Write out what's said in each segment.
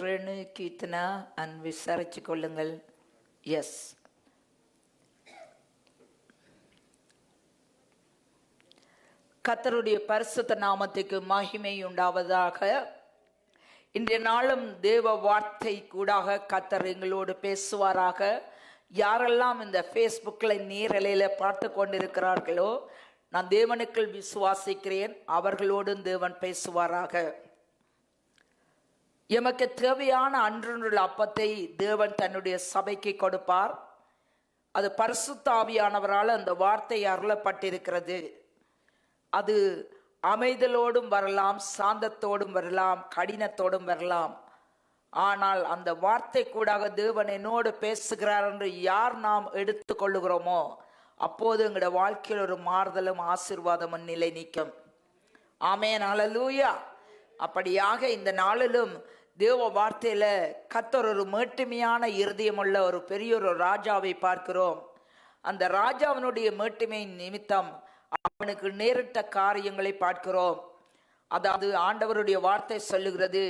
Renu Keerthana and விசாரிச்சு கொள்ளுங்கள். S, கர்த்தருடைய பரிசுத்த நாமத்துக்கு மகிமை உண்டாவதாக. இன்றைய நாளும் தேவ வார்த்தை கூடாக கர்த்தர் எங்களோடு பேசுவாராக. யாரெல்லாம் இந்த ஃபேஸ்புக்கில் நேரலையில் பார்த்து கொண்டிருக்கிறார்களோ, நான் தேவனுக்குள் விசுவாசிக்கிறேன், அவர்களோடும் தேவன் பேசுவாராக. எமக்கு தேவையான அன்றுள்ள அப்பத்தை தேவன் தன்னுடைய சபைக்கு கொடுப்பார். அது பரிசுத்த ஆவியானவரால் அந்த வார்த்தை அருளப்பட்டிருக்கிறது. அது அமைதலோடும் வரலாம், சாந்தத்தோடும் வரலாம், கடினத்தோடும் வரலாம். ஆனால் அந்த வார்த்தை கூடாக தேவன் என்னோடு பேசுகிறார் என்று யார் நாம் எடுத்துக்கொள்ளுகிறோமோ, அப்போது எங்களுடைய வாழ்க்கையில் ஒரு மாறுதலும் ஆசீர்வாதமும் நிலை நிற்கும். ஆமென், அல்லேலூயா. அப்படியாக இந்த நாளிலும் தேவ வார்த்தையில கர்த்தர் ஒரு மேட்டுமையான இருதயமுள்ள ஒரு பெரிய ஒரு ராஜாவை பார்க்கிறோம். அந்த ராஜாவினுடைய மேட்டுமை நிமித்தம் அவனுக்கு நேரிட்ட காரியங்களை பார்க்கிறோம். அதாவது ஆண்டவருடைய வார்த்தை சொல்லுகிறது,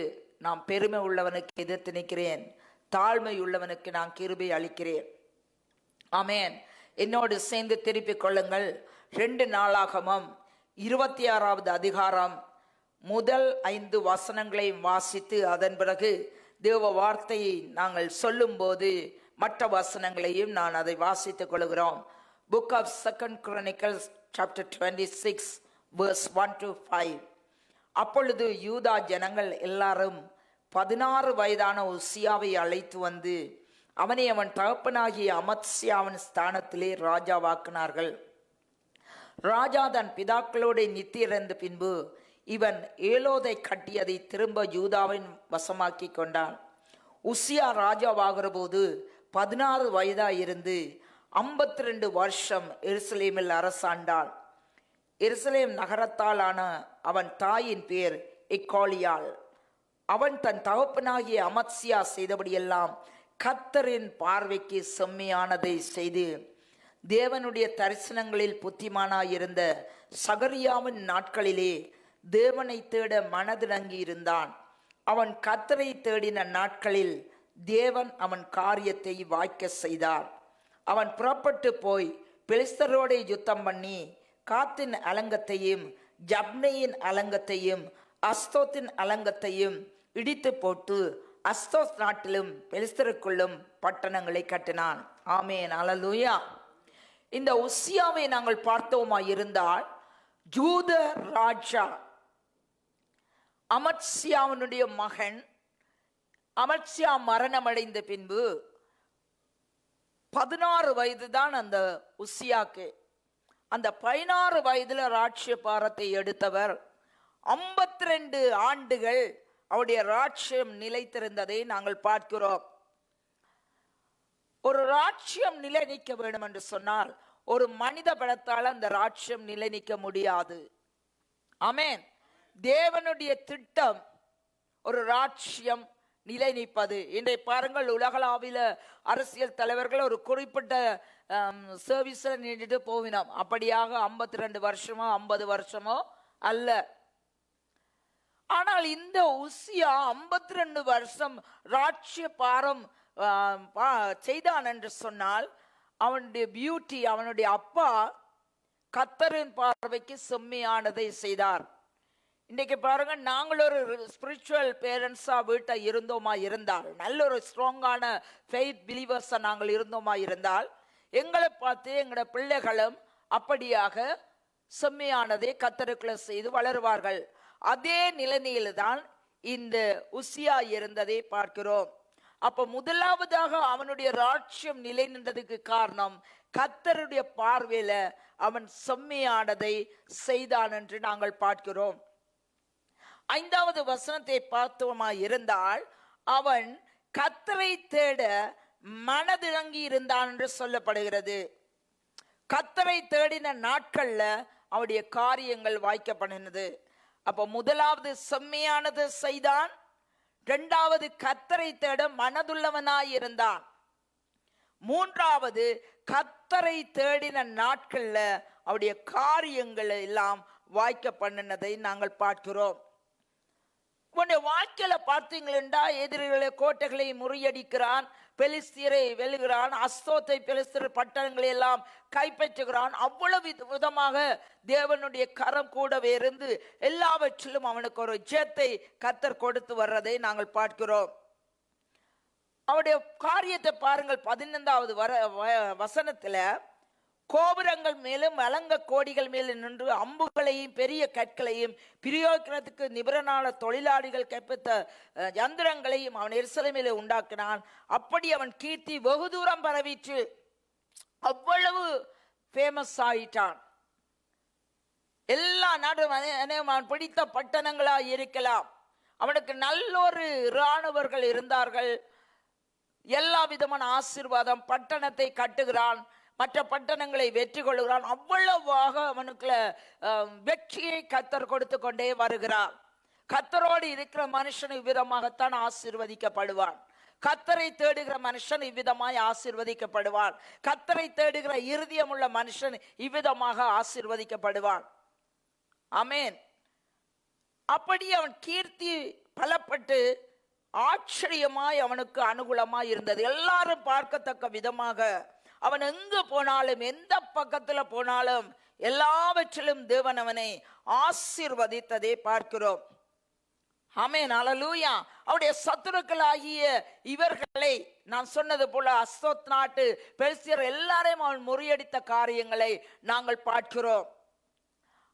நான் பெருமை உள்ளவனுக்கு எதிர்த்து நிற்கிறேன், தாழ்மை உள்ளவனுக்கு நான் கிருபை அளிக்கிறேன். ஆமென். என்னோடு சேர்ந்து திருப்பிக் கொள்ளுங்கள். 2 நாளாகமம் 26வது அதிகாரம் முதல் 5 வசனங்களையும் வாசித்து அதன் பிறகு தேவ வார்த்தையை நாங்கள் சொல்லும்போது மற்ற வசனங்களையும் நான் அதை வாசித்துக் கொள்கிறோம். Book of 2 Chronicles chapter 26 verse 1 to 5. அப்பொழுது யூதா ஜனங்கள் எல்லாரும் 16 வயதான உசியாவை அழைத்து வந்து அவனை அவன் தகப்பனாகிய அமத்சியாவின் ஸ்தானத்திலே ராஜாவாக்கினார்கள். ராஜா தன் பிதாக்களோடு நித்தியிருந்த பின்பு இவன் ஏலோதை கட்டி அதை திரும்ப யூதாவின் வசமாக்கி கொண்டான். உசியா ராஜாவாகிற போது 16 வயதாயிருந்து 52 வருஷம் எருசலேமில் அரசாண்டான். எருசலேம் நகரத்தாலான அவன் தாயின் பேர் எக்காலியாள். அவன் தன் தகப்பனாகிய அமத்சியா செய்தபடியெல்லாம் கர்த்தரின் பார்வைக்கு செம்மையானதை செய்து தேவனுடைய தரிசனங்களில் புத்திமானாயிருந்த சகரியாவின் நாட்களிலே தேவனை தேட மனதிறங்கி இருந்தான். அவன் கர்த்தரை தேடின நாட்களில் தேவன் அவன் காரியத்தை வாய்க்க செய்தார். அவன் புறப்பட்டு போய் பெலிஸ்தரோட யுத்தம் பண்ணி காத்தின் அலங்கத்தையும் ஜப்னையின் அலங்கத்தையும் அஸ்தோத்தின் அலங்கத்தையும் இடித்து போட்டு அஸ்தோத் நாட்டிலும் பெலிஸ்தருக்குள்ளும் பட்டணங்களை கட்டினான். ஆமென், அல்லேலூயா. இந்த உசியாவை நாங்கள் பார்த்தோமா இருந்தால், யூத ராஜா அமத்சியாவினுடைய மகன் அமத்சியா மரணமடைந்த பின்பு 16 வயது தான் அந்த உசியாக்கு. அந்த 16 வயதுல ராட்சிய பாரத்தை எடுத்தவர். 52 ஆண்டுகள் அவருடைய ராட்சியம் நிலைத்திருந்ததை நாங்கள் பார்க்கிறோம். ஒரு ராட்சியம் நிலை நிற்க வேண்டும் என்று சொன்னால் ஒரு மனித பலத்தால் அந்த ராட்சியம் நிலை நிற்க முடியாது. ஆமென். தேவனுடைய திட்டம் ஒரு ராட்சியம் நிலை நிற்பது. இன்றைய பாருங்கள், உலகளாவில அரசியல் தலைவர்கள் ஒரு குறிப்பிட்ட சர்வீஸ்ல நின்றுட்டு போவினோம். அப்படியாக 52 வருஷமோ 50 வருஷமோ அல்ல. ஆனால் இந்த உசியா 52 வருஷம் ராட்சிய பாரம் செய்தான் என்று சொன்னால், அவனுடைய பியூட்டி, அவனுடைய அப்பா கர்த்தரின் பார்வைக்கு செம்மையானதை செய்தார். இன்றைக்கு பாருங்க, நாங்கள் ஒரு ஸ்பிரிச்சுவல் பேரண்ட்ஸா வீட்டை இருந்தோமா இருந்தால், நல்ல ஒரு ஸ்ட்ராங்கான ஃபெய்த் பிலீவர்ஸா நாங்கள் இருந்தோமா இருந்தால், எங்களை பார்த்து எங்களோட பிள்ளைகளும் அப்படியாக செம்மையானதை கர்த்தருக்குள்ள செய்து வளருவார்கள். அதே நிலைமையில்தான் இந்த உசியா இருந்ததை பார்க்கிறோம். அப்ப முதலாவதாக அவனுடைய ராட்சியம் நிலை நின்றதுக்கு காரணம் கர்த்தருடைய பார்வையில அவன் செம்மையானதை செய்தான் என்று நாங்கள் பார்க்கிறோம். 5வது வசனத்தை பார்த்தோமா இருந்தால், அவன் கர்த்தரை தேட மனதிறங்கி இருந்தான் என்று சொல்லப்படுகிறது. கர்த்தரை தேடின நாட்கள்ல அவருடைய காரியங்கள் வாய்க்கப்படினது. அப்ப முதலாவது செம்மையானது செய்தான், 2வது கர்த்தரை தேட மனதுள்ளவனாய் இருந்தான், 3வது கர்த்தரை தேடின நாட்கள்ல அவருடைய காரியங்கள் எல்லாம் வாய்க்க பண்ணினதை நாங்கள் பார்க்கிறோம். உன்னுடைய வாழ்க்கையில பார்த்தீங்களா, எதிரிகளை கோட்டைகளை முறியடிக்கிறான், பெலிஸ்தியரை வெல்கிறான், அஸ்தோத்தை பெலிஸ்தியர் பட்டணங்களை எல்லாம் கைப்பற்றுகிறான். அவ்வளவு விதமாக தேவனுடைய கரம் கூடவே இருந்து எல்லாவற்றிலும் அவனுக்கு ஒரு ஜெயத்தை கர்த்தர் கொடுத்து வர்றதை நாங்கள் பார்க்கிறோம். அவருடைய காரியத்தை பாருங்கள். 15வது வசனத்துல, கோபுரங்கள் மேலும் அலங்க கோடிகள் மேலும் நின்று அம்புகளையும் பெரிய கற்களையும் பிரயோகத்துக்கு நிபுணரான தொழிலாளிகள் கற்பித்த யந்திரங்களையும் அவன் எருசலேமிலே உண்டாக்கினான். அப்படி அவன் கீர்த்தி வெகு தூரம் பரவிற்று. அவ்வளவு ஃபேமஸ் ஆயிட்டான். எல்லா நாடும் அவன் பிடித்த பட்டணங்களா இருக்கலாம். அவனுக்கு நல்லொரு இராணுவர்கள் இருந்தார்கள். எல்லா விதமான ஆசீர்வாதம். பட்டணத்தை கட்டுகிறான், மற்ற பட்டணங்களை வெற்றி கொள்கிறான். அவ்வளவாக அவனுக்கு வெற்றியை கர்த்தர் கொடுத்து கொண்டே வருகிறார். கர்த்தரோடு இருக்கிற மனுஷன் இவ்விதமாகத்தான் ஆசீர்வதிக்கப்படுவான். கர்த்தரை தேடுகிற மனுஷன் இவ்விதமாய் ஆசீர்வதிக்கப்படுவான். கர்த்தரை தேடுகிற இருதயம் உள்ள மனுஷன் இவ்விதமாக ஆசீர்வதிக்கப்படுவான். ஆமென். அப்படி அவன் கீர்த்தி பலப்பட்டு ஆச்சரியமாய் அவனுக்கு அனுகூலமாய் இருந்தது. எல்லாரும் பார்க்கத்தக்க விதமாக அவன் எங்கு போனாலும், எந்த பக்கத்துல போனாலும், எல்லாவற்றிலும் தேவன் அவனை ஆசீர்வதித்ததை பார்க்கிறோம். ஆமென், அல்லேலூயா. அவருடைய சத்துருக்களாகிய இவர்களை நான் சொன்னது போல அஸ்தோத் நாட்டு பெலிஸ்தியர் எல்லாரையும் அவன் முறியடித்த காரியங்களை நாங்கள் பார்க்கிறோம்.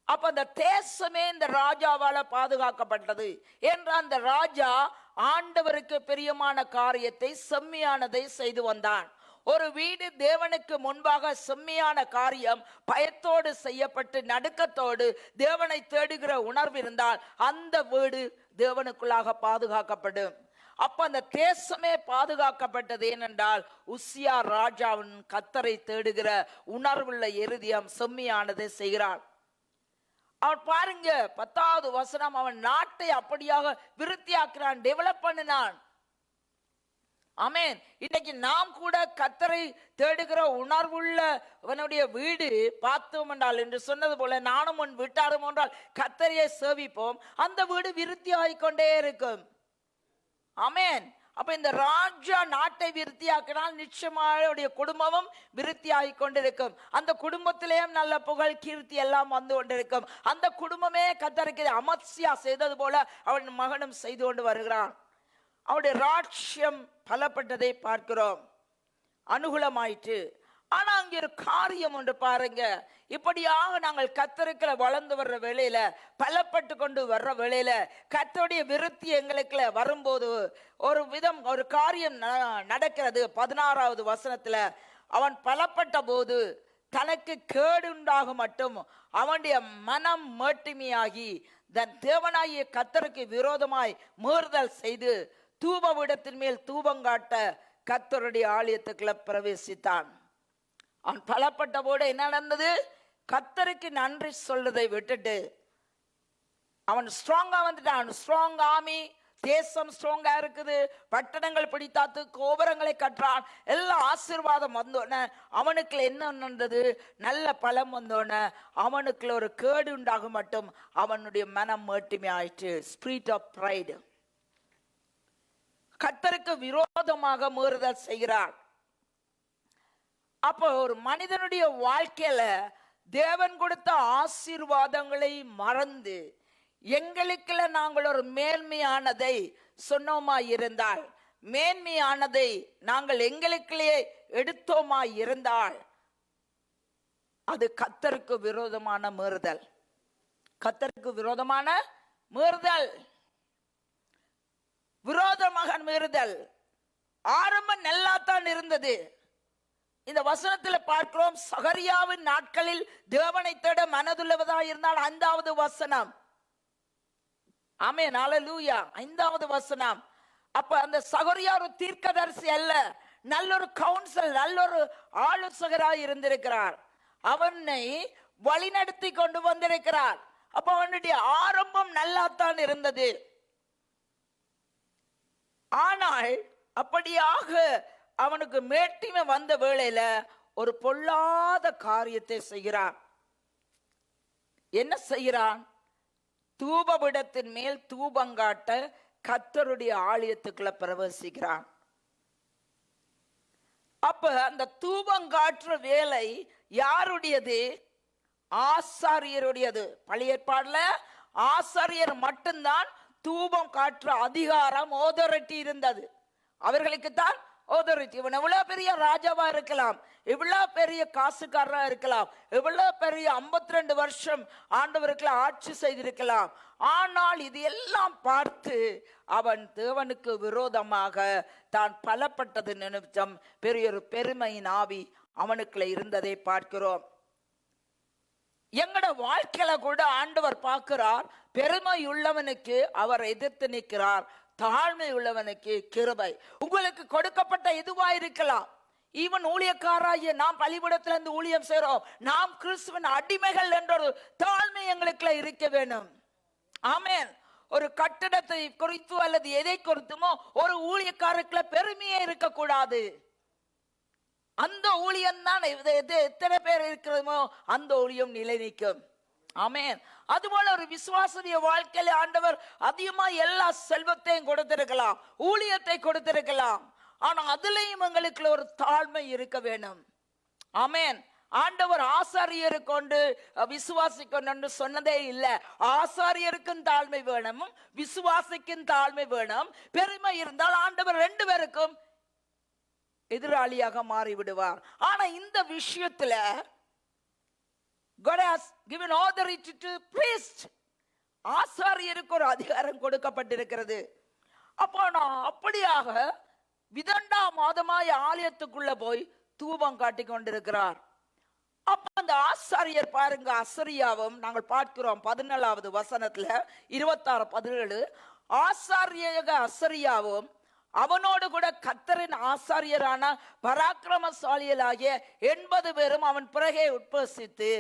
அப்ப அந்த தேசமே இந்த ராஜாவால பாதுகாக்கப்பட்டது. என்ற அந்த ராஜா ஆண்டவருக்கு பிரியமான காரியத்தை, செம்மையானதை செய்து வந்தான். ஒரு வீடு தேவனுக்கு முன்பாக செம்மையான காரியம் பயத்தோடு செய்யப்பட்டு நடுக்கத்தோடு தேவனை தேடுகிற உணர்வு இருந்தால் அந்த வீடு தேவனுக்குள்ளாக பாதுகாக்கப்படும். அப்ப அந்த தேசமே பாதுகாக்கப்பட்டது. ஏனென்றால் உசியா ராஜாவின் கர்த்தரை தேடுகிற உணர்வுள்ள இருதயம் செம்மையானதை செய்கிறான். அவன் பாருங்க, 10வது வசனம், அவன் நாட்டை அப்படியாக விருத்தியாக்குறான், டெவலப் பண்ணினான். ஆமென். இன்னைக்கு நாம் கூட கர்த்தரை தேடுகிற உணர்வுள்ள அவனுடைய வீடு பார்த்தோம் என்றால், என்று சொன்னது போல நானும் உன் வீட்டாரும் என்றால் கர்த்தரையே சேவிப்போம், அந்த வீடு விருத்தி ஆகிக்கொண்டே இருக்கும். ஆமென். அப்ப இந்த ராஜா நாட்டை விருத்தியாக்கினால் நிச்சயமாக குடும்பமும் விருத்தியாகி கொண்டிருக்கும். அந்த குடும்பத்திலேயும் நல்ல புகழ் கீர்த்தி எல்லாம் வந்து கொண்டிருக்கும். அந்த குடும்பமே கர்த்தருக்கு அமத்சியா செய்தது போல அவன் மகனும் செய்து கொண்டு வருகிறான். அவருடைய ராஜ்யம் பலப்பட்டதை பார்க்கிறோம், அனுகூலமாயிற்று. ஆனா அங்கே ஒரு காரியம் ஒன்று பாருங்க. இப்படியாக நாங்கள் கர்த்தருக்குள்ள வளர்ந்து வர்ற வேளையில, பலப்பட்டு கொண்டு வர்ற வேளையில, கர்த்தருடைய விருத்தி எங்களுக்குள்ள வரும்போது ஒரு காரியம் நடக்கிறது. 16வது வசனத்துல, அவன் பலப்பட்ட போது தனக்கு கேடு உண்டாக மட்டும் அவனுடைய மனம் மேட்டிமையாகி தன் தேவனாகிய கர்த்தருக்கு விரோதமாய் மீறுதல் செய்து தூபவிடத்தின் மேல் தூபங்காட்ட கர்த்தருடைய ஆலயத்துக்குள்ள பிரவேசித்தான். அவன் பலப்பட்ட போது என்ன நடந்தது? கர்த்தருக்கு நன்றி சொல்றதை விட்டுட்டு அவன் ஸ்ட்ராங்கா வந்துட்டான். ஸ்ட்ராங் ஆர்மி, தேசம் ஸ்ட்ராங்கா இருக்குது, பட்டணங்கள் பிடித்தாத்து, கோபுரங்களை கற்றான், எல்லா ஆசீர்வாதம் வந்தோன அவனுக்கு என்ன நடந்தது? நல்ல பலம் வந்தோன அவனுக்குள்ள ஒரு கேடு உண்டாக மட்டும் அவனுடைய மனம் மேட்டுமை ஆயிற்று. Spirit of pride. கர்த்தருக்கு விரோதமாக மீறுதல் செய்கிறான். அப்போ ஒரு மனிதனுடைய வாழ்க்கையில தேவன் கொடுத்த ஆசீர்வாதங்களை மறந்து எங்களுக்குள்ள நாங்கள் ஒரு மேன்மையானதை சொன்னோமா இருந்தால், மேன்மையானதை நாங்கள் எங்களுக்குள்ளே எடுத்தோமா இருந்தால், அது கர்த்தருக்கு விரோதமான மீறுதல். கர்த்தருக்கு விரோதமான மீறுதல், விரோதமாக மீறுதல். ஆரம்பம் நல்லாத்தான் இருந்தது. இந்த வசனத்துல பார்க்கிறோம், சகரியாவின் நாட்களில் தேவனை தேட மனதுள்ளவதா இருந்தால் 5வது வசனம். ஆமென், அல்லேலூயா. 5வது வசனம். அப்ப அந்த சகரியா ஒரு தீர்க்கதரிசி அல்ல, நல்லொரு கவுன்சில், நல்லொரு ஆலோசகராய் இருந்திருக்கிறார். அவனை வழிநடத்தி கொண்டு வந்திருக்கிறார். அப்ப அவனுடைய ஆரம்பம் நல்லாத்தான் இருந்தது. ஆனால் அப்படியாக அவனுக்கு மேட்டிமை வந்த வேளையில ஒரு பொல்லாத காரியத்தை செய்கிறான். என்ன செய்கிறான்? தூபபீடத்தின் மேல் தூபங்காட்ட கர்த்தருடைய ஆலயத்துக்குள்ள பிரவேசிக்கிறான். அப்ப அந்த தூபங்காற்ற வேலை யாருடையது? ஆசாரியருடையது. பழைய ஏற்பாடுல ஆசாரியர் மட்டும்தான் தூபம் காற்ற அதிகாரம், ஆதாரிட்டி இருந்தது. அவர்களுக்கு தான் ஆதாரிட்டி. இவன் எவ்வளவு பெரிய ராஜாவா இருக்கலாம், எவ்வளவு பெரிய காசுக்காரரா இருக்கலாம், எவ்வளவு பெரிய 52 வருஷம் ஆண்டவருக்கு ஆட்சி செய்திருக்கலாம். ஆனால் இது எல்லாம் பார்த்து அவன் தேவனுக்கு விரோதமாக தான் பலப்பட்டது நிமித்தம் பெரிய ஒரு பெருமையின் ஆவி அவனுக்குள்ள இருந்ததை பார்க்கிறோம். எங்கட வாழ்க்கையில கூட ஆண்டவர் பார்க்கிறார், பெருமை உள்ளவனுக்கு அவர் எதிர்த்து நிற்கிறார், தாழ்மை உள்ளவனுக்கு கிருபை. உங்களுக்கு கொடுக்கப்பட்ட எதுவா இருக்கலாம். ஈவன் ஊழியக்காராகிய நாம் பள்ளிக்கூடத்துல இருந்து ஊழியம் செய்றோம், நாம் கிறிஸ்துவின் அடிமைகள் என்ற ஒரு தாழ்மை எங்களுக்குள்ள இருக்க வேணும். ஆமென். ஒரு கட்டடத்தை குறித்து அல்லது எதை குறித்துமோ ஒரு ஊழியக்காரருக்குள்ள பெருமையே இருக்கக்கூடாது. அந்த ஊழியம் தான் எத்தனை பேர் இருக்கிறோமோ அந்த ஊழியம் நிலை நிற்கும். ஆமென். அதுபோல ஒரு விசுவாசனுடைய வாழ்க்கையில ஆண்டவர் அதிகமா எல்லா செல்வத்தையும் கொடுத்திருக்கலாம், ஊழியத்தை கொடுத்திருக்கலாம். ஆனா அதுலயும் எங்களுக்கு ஒரு தாழ்மை இருக்க வேணும். ஆமென். ஆண்டவர் ஆசாரியரை கொண்டு விசுவாசிக்கொண்டு சொன்னதே இல்லை. ஆசாரியருக்கும் தாழ்மை வேணும், விசுவாசிக்கும் தாழ்மை வேணும். பெருமை இருந்தால் ஆண்டவர் 2 பேருக்கும் எதிராளியாக மாறிவிடுவார். ஆனா இந்த விஷயத்துல God has given authority to priest. ஆசாரியருக்கு ஒரு அதிகாரம் கொடுக்கப்பட்டிருக்கிறது. அப்போ நான் அப்படியாக விதண்டா மாதமாய் ஆலயத்துக்குள்ள போய் தூபம் காட்டி கொண்டிருக்கிறார். அப்ப அந்த ஆசாரியர் பாருங்க, அசரியாவும் நாங்கள் பார்க்கிறோம் 14வது வசனத்துல 26-17. ஆசாரியக அசரியாவும் அவனோடு கூட கர்த்தரின் ஆசாரியரான பராக்கிரமசாலிகளாகிய 80 பேரும் அவன் பிறகே உட்பசித்து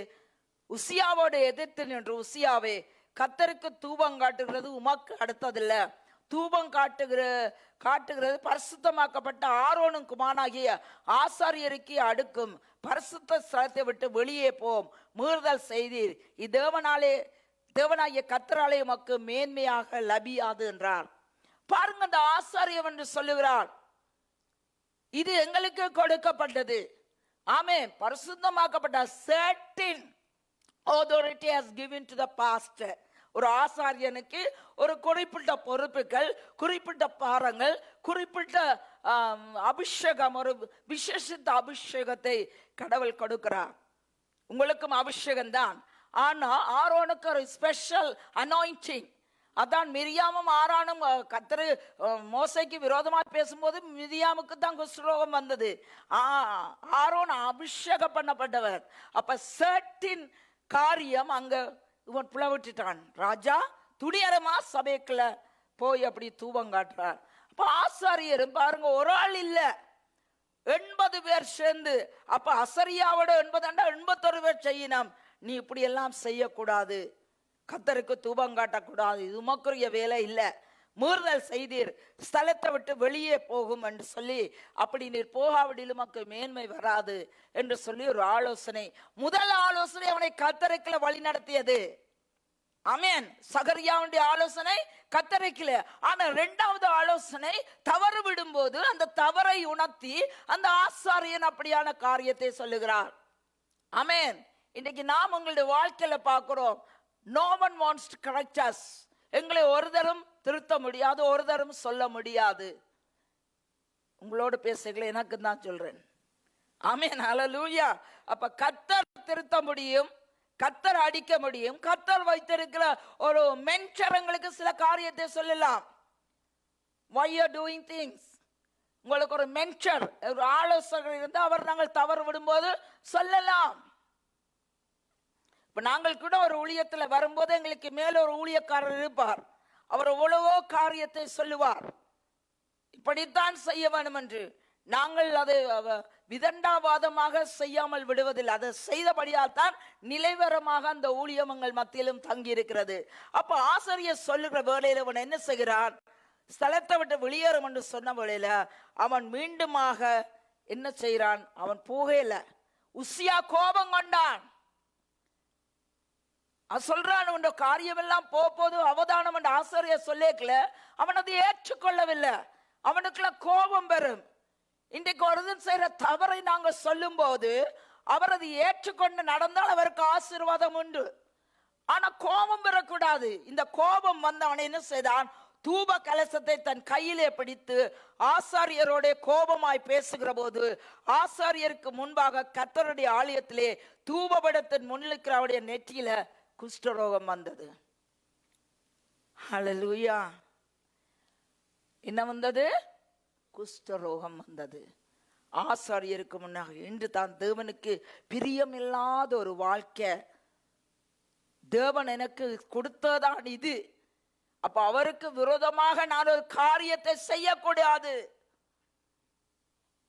உசியாவோடு எதிர்த்து நின்று, உசியாவே, கர்த்தருக்கு தூபம் காட்டுகிறது உமக்கு அடுத்ததில்லை. தூபம் காட்டுகிறது பரிசுத்தமாக்கப்பட்ட ஆரோனும் குமாரனாகிய ஆசாரியருக்கு அடுக்கும். பரிசுத்த ஸ்தலத்தை விட்டு வெளியே போம், மீறுதல் செய்தீர். தேவனாகிய கர்த்தராலே உமக்கு மேன்மையாக லபியாது என்றார். பாருங்க, அந்த ஆசாரியர் என்று சொல்லுகிறார், இது எங்களுக்கு கொடுக்கப்பட்டது. ஆமென். பரிசுத்தமாக்கப்பட்ட certain authority has given to the pastor. ஒரு ஆசாரியனுக்கு ஒரு குறிப்பிட்ட பொறுப்புகள், குறிப்பிட்ட பாரங்கள், குறிப்பிட்ட அபிஷேகம், ஒரு விசேஷித்த அபிஷேகத்தை கடவுள் கொடுக்கிறார். உங்களுக்கும் அபிஷேகம் தான். ஆனா ஆரோனுக்கு ஒரு ஸ்பெஷல் அனாயிண்டிங். அதான் மிரியாமும் ஆரோனும் கர்த்தர் மோசேக்கு விரோதமாக பேசும்போது மிரியாமுக்கு தான் குஷ்டரோகம் வந்தது. ஆரோன் அபிஷேகம் பண்ணப்பட்டவர். அப்ப சர்டின் காரியம் அங்க இவன் பிளவிட்டுட்டான். ராஜா துணியரமா சபைக்குள்ள போய் அப்படி தூபம் காட்டுறார். அப்ப ஆசாரியரும் பாருங்க, ஒரு ஆள் இல்ல, 80 பேர் சேர்ந்து. அப்ப அசரியாவோட 80 81 பேர் செய்யணும். நீ இப்படி எல்லாம் செய்யக்கூடாது, கர்த்தருக்கு தூபம் காட்டக்கூடாது, இது உமக்குரிய வேலை இல்லை, மீறுதல் செய்தீர், ஸ்தலத்தை விட்டு வெளியே போகும் என்று சொல்லி, அப்படி நீர் போகாவிடில் உமக்கு மேன்மை வராது என்று சொல்லி ஒரு ஆலோசனை. முதல் ஆலோசனை அவனை கர்த்தருக்குள்ள வழி நடத்தியது. ஆமென். சகரியாவுடைய ஆலோசனை கர்த்தருக்குள்ள. ஆனா 2வது ஆலோசனை தவறு விடும்போது அந்த தவறை உணர்த்தி அந்த ஆசாரியன் அப்படியான காரியத்தை சொல்லுகிறார். ஆமென். இன்னைக்கு நாம் உங்களுடைய வாழ்க்கையில பார்க்கிறோம், no one wants to correct us. எங்களை ஒரு தரம் திருத்த முடியாது, ஒரு தரம் சொல்ல முடியாது. உங்களோட பேசுகளை எனக்கு தான் சொல்றேன். ஆமென். ஹல்லேலூயா. அப்ப கர்த்தர் திருத்த முடியும், கர்த்தர் அடிக்க முடியும். கர்த்தர் வைத்திருக்கிற ஒரு மென்டர்களுக்கு சில காரியத்தை சொல்லலாம். why you are doing things. உங்களுக்கு ஒரு மென்டர், ஒரு ஆலோசகர் இருந்து அவர் நாங்கள் தவறு விடும்போது சொல்லலாம். இப்ப நாங்கள் கூட ஒரு ஊழியத்துல வரும்போது எங்களுக்கு மேல ஒரு ஊழியக்காரர் இருப்பார். அவர் எவ்வளவோ காரியத்தை சொல்லுவார், இப்படித்தான் செய்ய வேண்டும் என்று. நாங்கள் அதை விதண்டாவாதமாக செய்யாமல் விடுவதில்லை. அதை செய்தபடியால் தான் நிலைவரமாக அந்த ஊழியங்கள் மத்தியிலும் தங்கி இருக்கிறது. அப்ப ஆசிரியர் சொல்லுகிற வேளையில அவன் என்ன செய்கிறான்? ஸ்தலத்தை விட்டு வெளியேறும் என்று சொன்ன வேளையில அவன் மீண்டுமாக என்ன செய்கிறான்? அவன் போகல. உசியா கோபம் கொண்டான். சொல்றான், உன் காரியம் எல்லாம் போது அவதானம் என்று ஆசிரியர் சொல்லிக்கல, அவன் அதை ஏற்றுக்கொள்ளவில்லை. அவனுக்குள்ள கோபம் பெறும். இன்றைக்கு ஒருதன் செய்யற தவறை நாங்க சொல்லும் போது அவர் அதை ஏற்றுக்கொண்டு நடந்தால் அவருக்கு ஆசீர்வாதம் உண்டு. ஆனா கோபம் பெறக்கூடாது. இந்த கோபம் வந்து அவன் என்ன செய்தான், தூப கலசத்தை தன் கையிலே பிடித்து ஆசாரியரோட கோபமாய் பேசுகிற போது ஆசாரியருக்கு முன்பாக கர்த்தருடைய ஆலயத்திலே தூபபடத்தின் முன்னிலுக்கிற அவருடைய நெற்றியில குஷ்டரோகம் வந்தது. ஹல்லேலூயா. என்ன வந்தது? குஷ்டரோகம் வந்தது. ஆசாரியருக்கு முன்னாக இன்று தான் தேவனுக்கு பிரியமில்லாத ஒரு வாழ்க்கை தேவன் எனக்கு கொடுத்ததான் இது. அப்ப அவருக்கு விரோதமாக நான் ஒரு காரியத்தை செய்யக்கூடாது.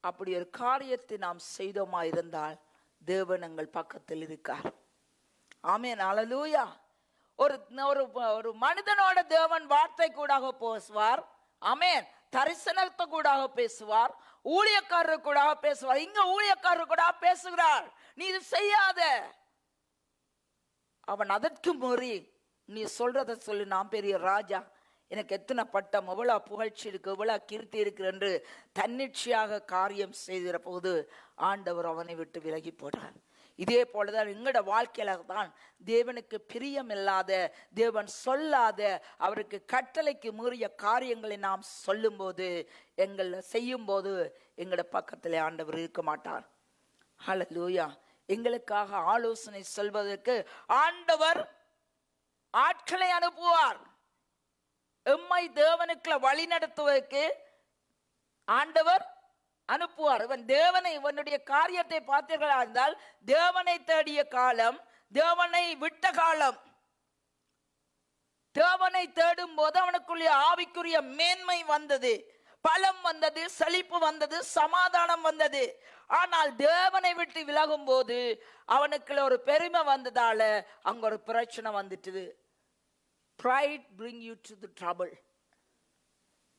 அப்படி ஒரு காரியத்தை நாம் செய்தோமா இருந்தால் தேவன் எங்கள் பக்கத்தில் இருக்கார். ஆமென், ஹல்லேலூயா. ஒரு மனிதனோட தேவன் வார்த்தை கூடாக பேசுவார். ஆமென். தரிசனத்தை கூடாக பேசுவார். ஊழியக்காரர் கூட பேசுவார். இங்க ஊழியக்காரர் கூட பேசுகிறார், நீ இது செய்யாத. அவன் அதற்கு மீறி நீ சொல்றத சொல்லி, நான் பெரிய ராஜா, எனக்கு எத்தனை பட்டம், எவ்வளவு புகழ்ச்சி இருக்கு, எவ்வளவு கீர்த்தி இருக்கு என்று தன்னிச்சையாக காரியம் செய்கிற போது ஆண்டவர் அவனை விட்டு விலகி போனார். இதே போலதான் எங்களோட வாழ்க்கையில தான் தேவனுக்கு பிரியம் இல்லாத, தேவன் சொல்லாத, அவருக்கு கட்டளைக்கு மீறிய காரியங்களை நாம் சொல்லும் போது, எங்களை செய்யும் போது எங்களோட பக்கத்திலே ஆண்டவர் இருக்க மாட்டார். ஹல்லேலூயா. எங்களுக்காக ஆலோசனை சொல்வதற்கு ஆண்டவர் ஆட்களை அனுப்புவார். எம்மை தேவனுக்குள்ள வழி நடத்துவதற்கு ஆண்டவர் அனுப்புவார். இவன் தேவனை, இவனுடைய காரியத்தை பார்த்தீர்களா இருந்தால், தேவனை தேடிய காலம், தேவனை விட்ட காலம். தேவனை தேடும் போது அவனுக்குரிய ஆவிக்குரிய மேன்மை வந்தது, பலம் வந்தது, செழிப்பு வந்தது, சமாதானம் வந்தது. ஆனால் தேவனை விட்டு விலகும் போது அவனுக்குள்ள ஒரு பெருமை வந்ததால அங்க ஒரு பிரச்சனை வந்துட்டு. Pride bring you to the trouble.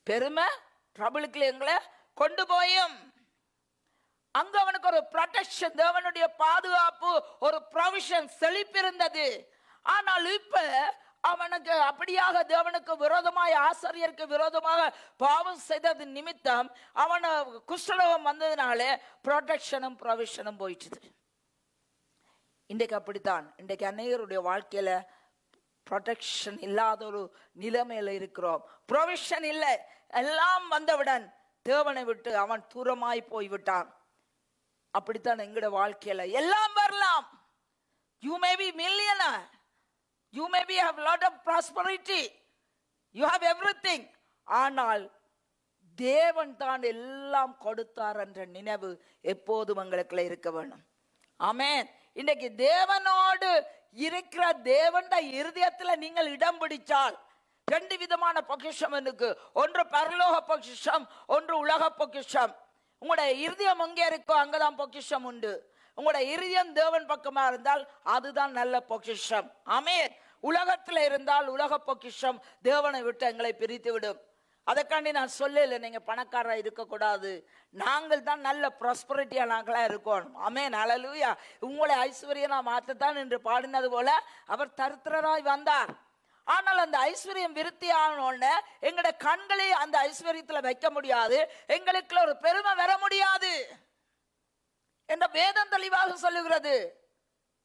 பெருமை ட்ரபிளுக்கு எங்களை கொண்டு போயும். அங்க அவனுக்கு ஒரு ப்ரொடெக்ஷன், தேவனுடைய பாதுகாப்பு, ஒரு ப்ரொவிஷன், செழிப்பு இருந்தது. ஆனால் இப்ப அவனுக்கு அப்படியாக தேவனுக்கு விரோதமாய், ஆசாரியருக்கு விரோதமாக பாவம் செய்தது நிமித்தம் அவன குஷ்டரோகம் வந்ததுனால ப்ரொடெக்ஷனும் ப்ரொவிஷனும் போயிடுது. இன்றைக்கு அப்படித்தான். இன்றைக்கு அநேகருடைய வாழ்க்கையில ப்ரொடெக்ஷன் இல்லாத ஒரு நிலைமையில இருக்கிறோம். ப்ரொவிஷன் இல்லை. எல்லாம் வந்தவுடன் தேவனை விட்டு அவன் தூரமாய் போய்விட்டான். அப்படித்தான் எங்கட வாழ்க்கையில எல்லாம் வரலாம். You may be millionaire, you may be have lot of prosperity, you have everything. ஆனால் தேவன் தான் எல்லாம் கொடுத்தார் என்ற நினைவு எப்போதும் எங்களுக்குள்ள இருக்க வேணும். ஆமென். இன்னைக்கு தேவனோடு இருக்கிற தேவன் இருதயத்துல நீங்கள் இடம் பிடிச்சால், ரெண்டு விதமான பொக்கிஷம் இருக்கு. ஒன்று பரலோக பொக்கிஷம், ஒன்று உலக பொக்கிஷம். உங்களுடைய இருதயம் எங்கே இருக்கோ அங்கதான் பொக்கிஷம் உண்டு. உங்களுடைய இருதயம் தேவன் பக்கமா இருந்தால் அதுதான் நல்ல பொக்கிஷம். ஆமென். உலகத்துல இருந்தால் உலக பொக்கிஷம் தேவனை விட்டு எங்களை பிரித்து விடும். அதற்காண்டி நான் சொல்லல நீங்க பணக்காரா இருக்கக்கூடாது. நாங்கள் தான் நல்ல ப்ராஸ்பரிட்டியா நாங்களா இருக்கணும். ஆமென், ஹல்லேலூயா. உங்களை ஐஸ்வர்யனா மாற்றத்தான் என்று பாடினது போல அவர் தரித்திரராய் வந்தார். ஆனால் அந்த ஐஸ்வர்யம் விருத்தி ஆனோன்னு எங்கட கண்களை அந்த ஐஸ்வர்யத்துல வைக்க முடியாது, எங்களுக்குள்ள ஒரு பெருமை வர முடியாது என்ற வேதம் தெளிவாக சொல்லுகிறது.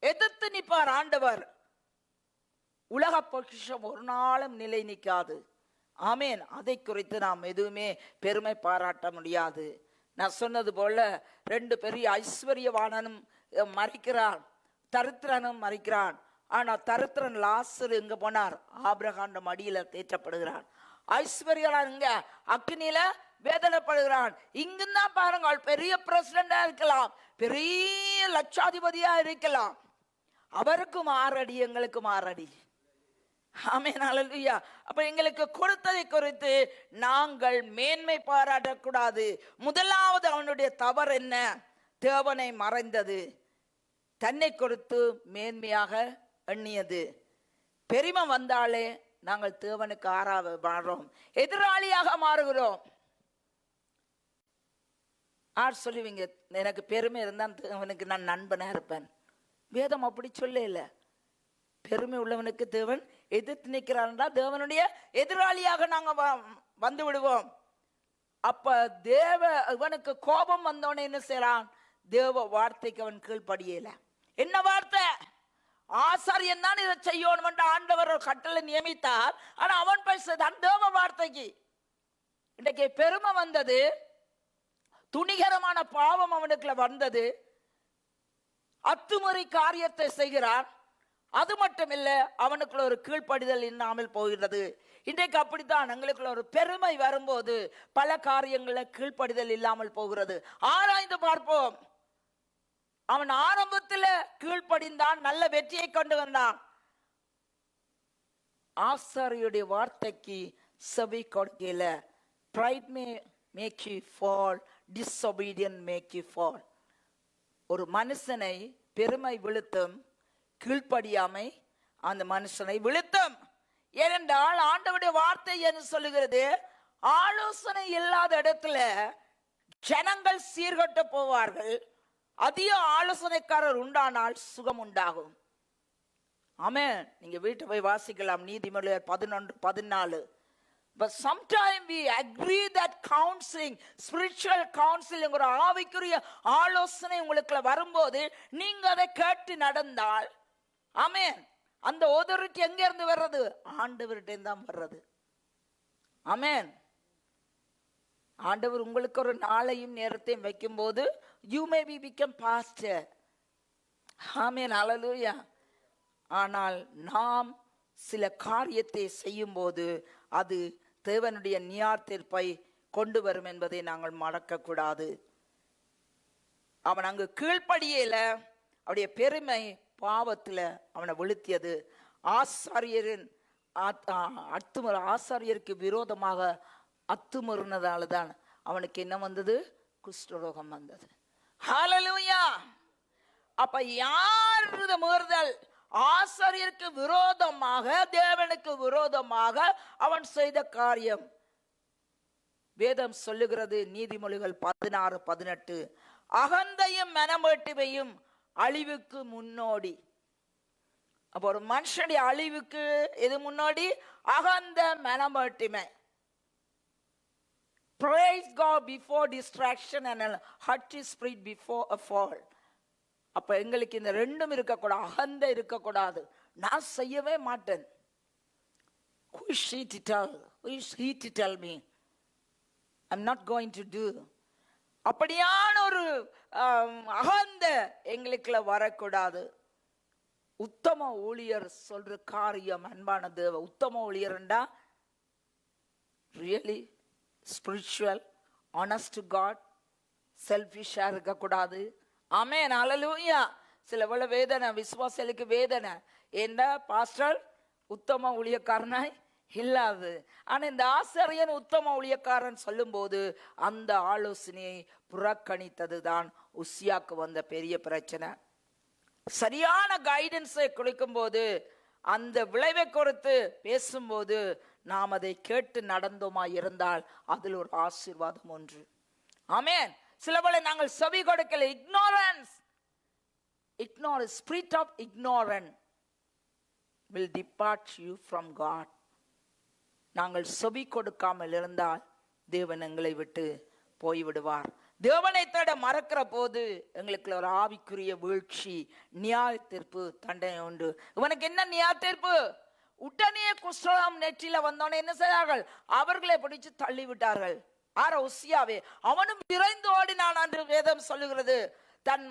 எதிர்த்து நிற்பார் ஆண்டவர். உலக பொக்கிஷம் ஒரு நாளும் நிலை நிற்காது. ஆமென். அதை குறித்து நாம் எதுவுமே பெருமை பாராட்ட முடியாது. நான் சொன்னது போல ரெண்டு பெரிய ஐஸ்வர்யவானனும் மறிக்கிறான், தரித்திரனும் மறிக்கிறான். ஆனா தரித்திரன் லாசரு எங்க போனார்? ஆபிரகாம் மடியில தேற்றப்படுகிறான். ஐஸ்வர்யவான் இங்க அக்னியில வேதனைப்படுகிறான். இங்குதான் பாருங்க, பெரிய பிரசிடண்டா இருக்கலாம், பெரிய லட்சாதிபதியா இருக்கலாம், அவருக்கும் 6 அடி எங்களுக்கும் 6 அடி. ஆமென், ஹல்லேலூயா. அப்ப எங்களுக்கு கொடுத்ததை குறித்து நாங்கள் மேன்மை பாராட்டக்கூடாது. முதலாவது அவனுடைய தவறு என்ன? தேவனை மறைந்தது, தன்னை கொடுத்து மேன்மையாக எண்ணியது. பெருமை வந்தாலே நாங்கள் தேவனுக்கு ஆறாக மாறுறோம், எதிராளியாக மாறுகிறோம். யார் சொல்லுவீங்க எனக்கு பெருமை இருந்தால் தேவனுக்கு நான் நண்பனா இருப்பேன்? வேதம் அப்படி சொல்ல இல்லை. பெருமை உள்ளவனுக்கு தேவன் எதிர்த்து நிற்கிறார்னா தேவனுடைய எதிராளியாக நாங்க வந்து விடுவோம். அப்ப இவனுக்கு கோபம் வந்தோன்னு என்ன செய்யறான்? தேவ வார்த்தைக்கு அவன் கீழ்ப்படியல. என்ன வார்த்தை? ஆசாரியன் தான் இதை செய்யணும் என்று ஆண்டவர் ஒரு கட்டளை நியமித்தார். ஆனா அவன் பேசுதான் தேவ வார்த்தைக்கு. இன்றைக்கு பெருமை வந்தது, துணிகரமான பாவம் அவனுக்குள்ள வந்தது, அத்துமுறை காரியத்தை செய்கிறான். அது மட்டும் இல்ல, அவனுக்குள்ள ஒரு கீழ்ப்படிதல் இல்லாமல் போகிறது. இன்றைக்கு அப்படித்தான் எங்களுக்குள்ள ஒரு பெருமை வரும்போது பல காரியங்கள கீழ்ப்படிதல் இல்லாமல் போகிறது. ஆராய்ந்து பார்ப்போம். அவன் ஆரம்பத்தில் கீழ்ப்படிந்தான், நல்ல வெற்றியை கொண்டு வந்தான். ஆசாரியுடைய வார்த்தைக்கு செவி கொடுக்கல. Pride may make you fall, disobedience make you fall. ஒரு மனுஷனை பெருமை விழுத்தும், கீழ்ப்படியாமை அந்த மனுஷனை விழுத்தும். ஏனென்றால் ஆண்டவருடைய வார்த்தை என்று சொல்லுகிறது, ஆலோசனை இல்லாத இடத்துல ஜனங்கள் சீர்கட்டு போவார்கள், அதிக ஆலோசனைக்காரர் உண்டானால் சுகம் உண்டாகும். ஆமென். நீங்க வீட்டை போய் வாசிக்கலாம், நீதிமொழிகள் 11:14. But sometimes we agree that counseling, spiritual counseling, ஒரு ஆவிக்குரிய ஆலோசனை உங்களுக்கு வரும்போது நீங்க அதை கேட்டு நடந்தால், ஆமென், அந்த authority எங்க இருந்து வர்றது? ஆண்டவர்கிட்ட தான் வர்றது. ஆமென். ஆண்டவர் உங்களுக்கு ஒரு நாளையும் நேரத்தையும் வைக்கும் போது you may be become pastor. ஆமென், ஹalleluya. ஆனால் நாம் சில காரியத்தை செய்யும் போது அது தேவனுடைய நியாய தீர்ப்பை கொண்டு வரும் என்பதை நாங்கள் மறக்க கூடாது. அவன் அங்கு கீழ்ப்படியல, அவருடைய பெருமை பாவத்தில் அவனை விழுத்தியது. ஆசாரியருக்கு விரோதமாக அத்துமுறினதால தான் அவனுக்கு என்ன வந்தது? குஷ்டரோகம் வந்தது. ஹalleluya. அப்ப யார் மீறுதல்? ஆசாரியருக்கு விரோதமாக, தேவனுக்கு விரோதமாக அவன் செய்த காரியம். வேதம் சொல்லுகிறது, நீதிமொழிகள் 16:18, அகந்தையும் மனமேட்டுமையும் அழிவுக்கு முன்னோடி. அப்போ ஒரு மனுஷனுடைய அழிவுக்கு எது முன்னோடி? அகந்த மனமேட்டுமை. Praise God before distraction and a haughty spirit before a fall. அப்ப எங்களுக்கு இந்த ரெண்டும் இருக்கக்கூடாது. அகந்த இருக்கக்கூடாது. நான் செய்யவே மாட்டேன். Who is she to tell? Who is he to tell me? I'm not going to do. அப்படியான ஒரு அகந்த எங்களுக்குள்ள வரக்கூடாது. உத்தம ஊழியர் சொல்ற காரியம், அன்பான தேவ உத்தம ஊழியர்ண்டா really spiritual, honest to God, செல்ஃபிஷா இருக்கக்கூடாது. ஆமென், ஹalleluya. சில வேளை வேதனை, விசுவாசிகளுக்கு வேதனை, என்ன பாஸ்டர் உத்தம ஊழியக்காரனாய் இல்லாது. ஆனா இந்த ஆசாரியன் உத்தம ஊழியக்காரன் சொல்லும் போது அந்த ஆலோசனையை புறக்கணித்தது தான் உசியாக்கு வந்த பெரிய பிரச்சனை. சரியான கைடன்ஸை கொடுக்கும் போது, அந்த விளைவை குறித்து பேசும்போது நாம் அதை கேட்டு நடந்தோமா இருந்தால் அதில் ஒரு ஆசீர்வாதம் ஒன்று. ஆமென். சில வேளை நாங்கள் செவி கொடுக்கல. ignorance, spirit of ignorance will depart you from God. நாங்கள் செவி கொடுக்காமல் இருந்தால் தேவன் எங்களை விட்டு போய்விடுவார். தேவனை தேட மறக்கிற போது எங்களுக்கு ஒரு ஆவிக்குரிய வீழ்ச்சி, நியாய தீர்ப்பு, தண்டனை உண்டு. இவனுக்கு என்ன நியாய தீர்ப்பு? உடனே குஷ்டம் நெற்றில வந்தோன்னு என்ன செய்தார்கள்? அவர்களை பிடிச்சு தள்ளி விட்டார்கள். உசியாவே அவனும் விரைந்து ஓடினான் என்று வேதம் சொல்லுகிறது. தன்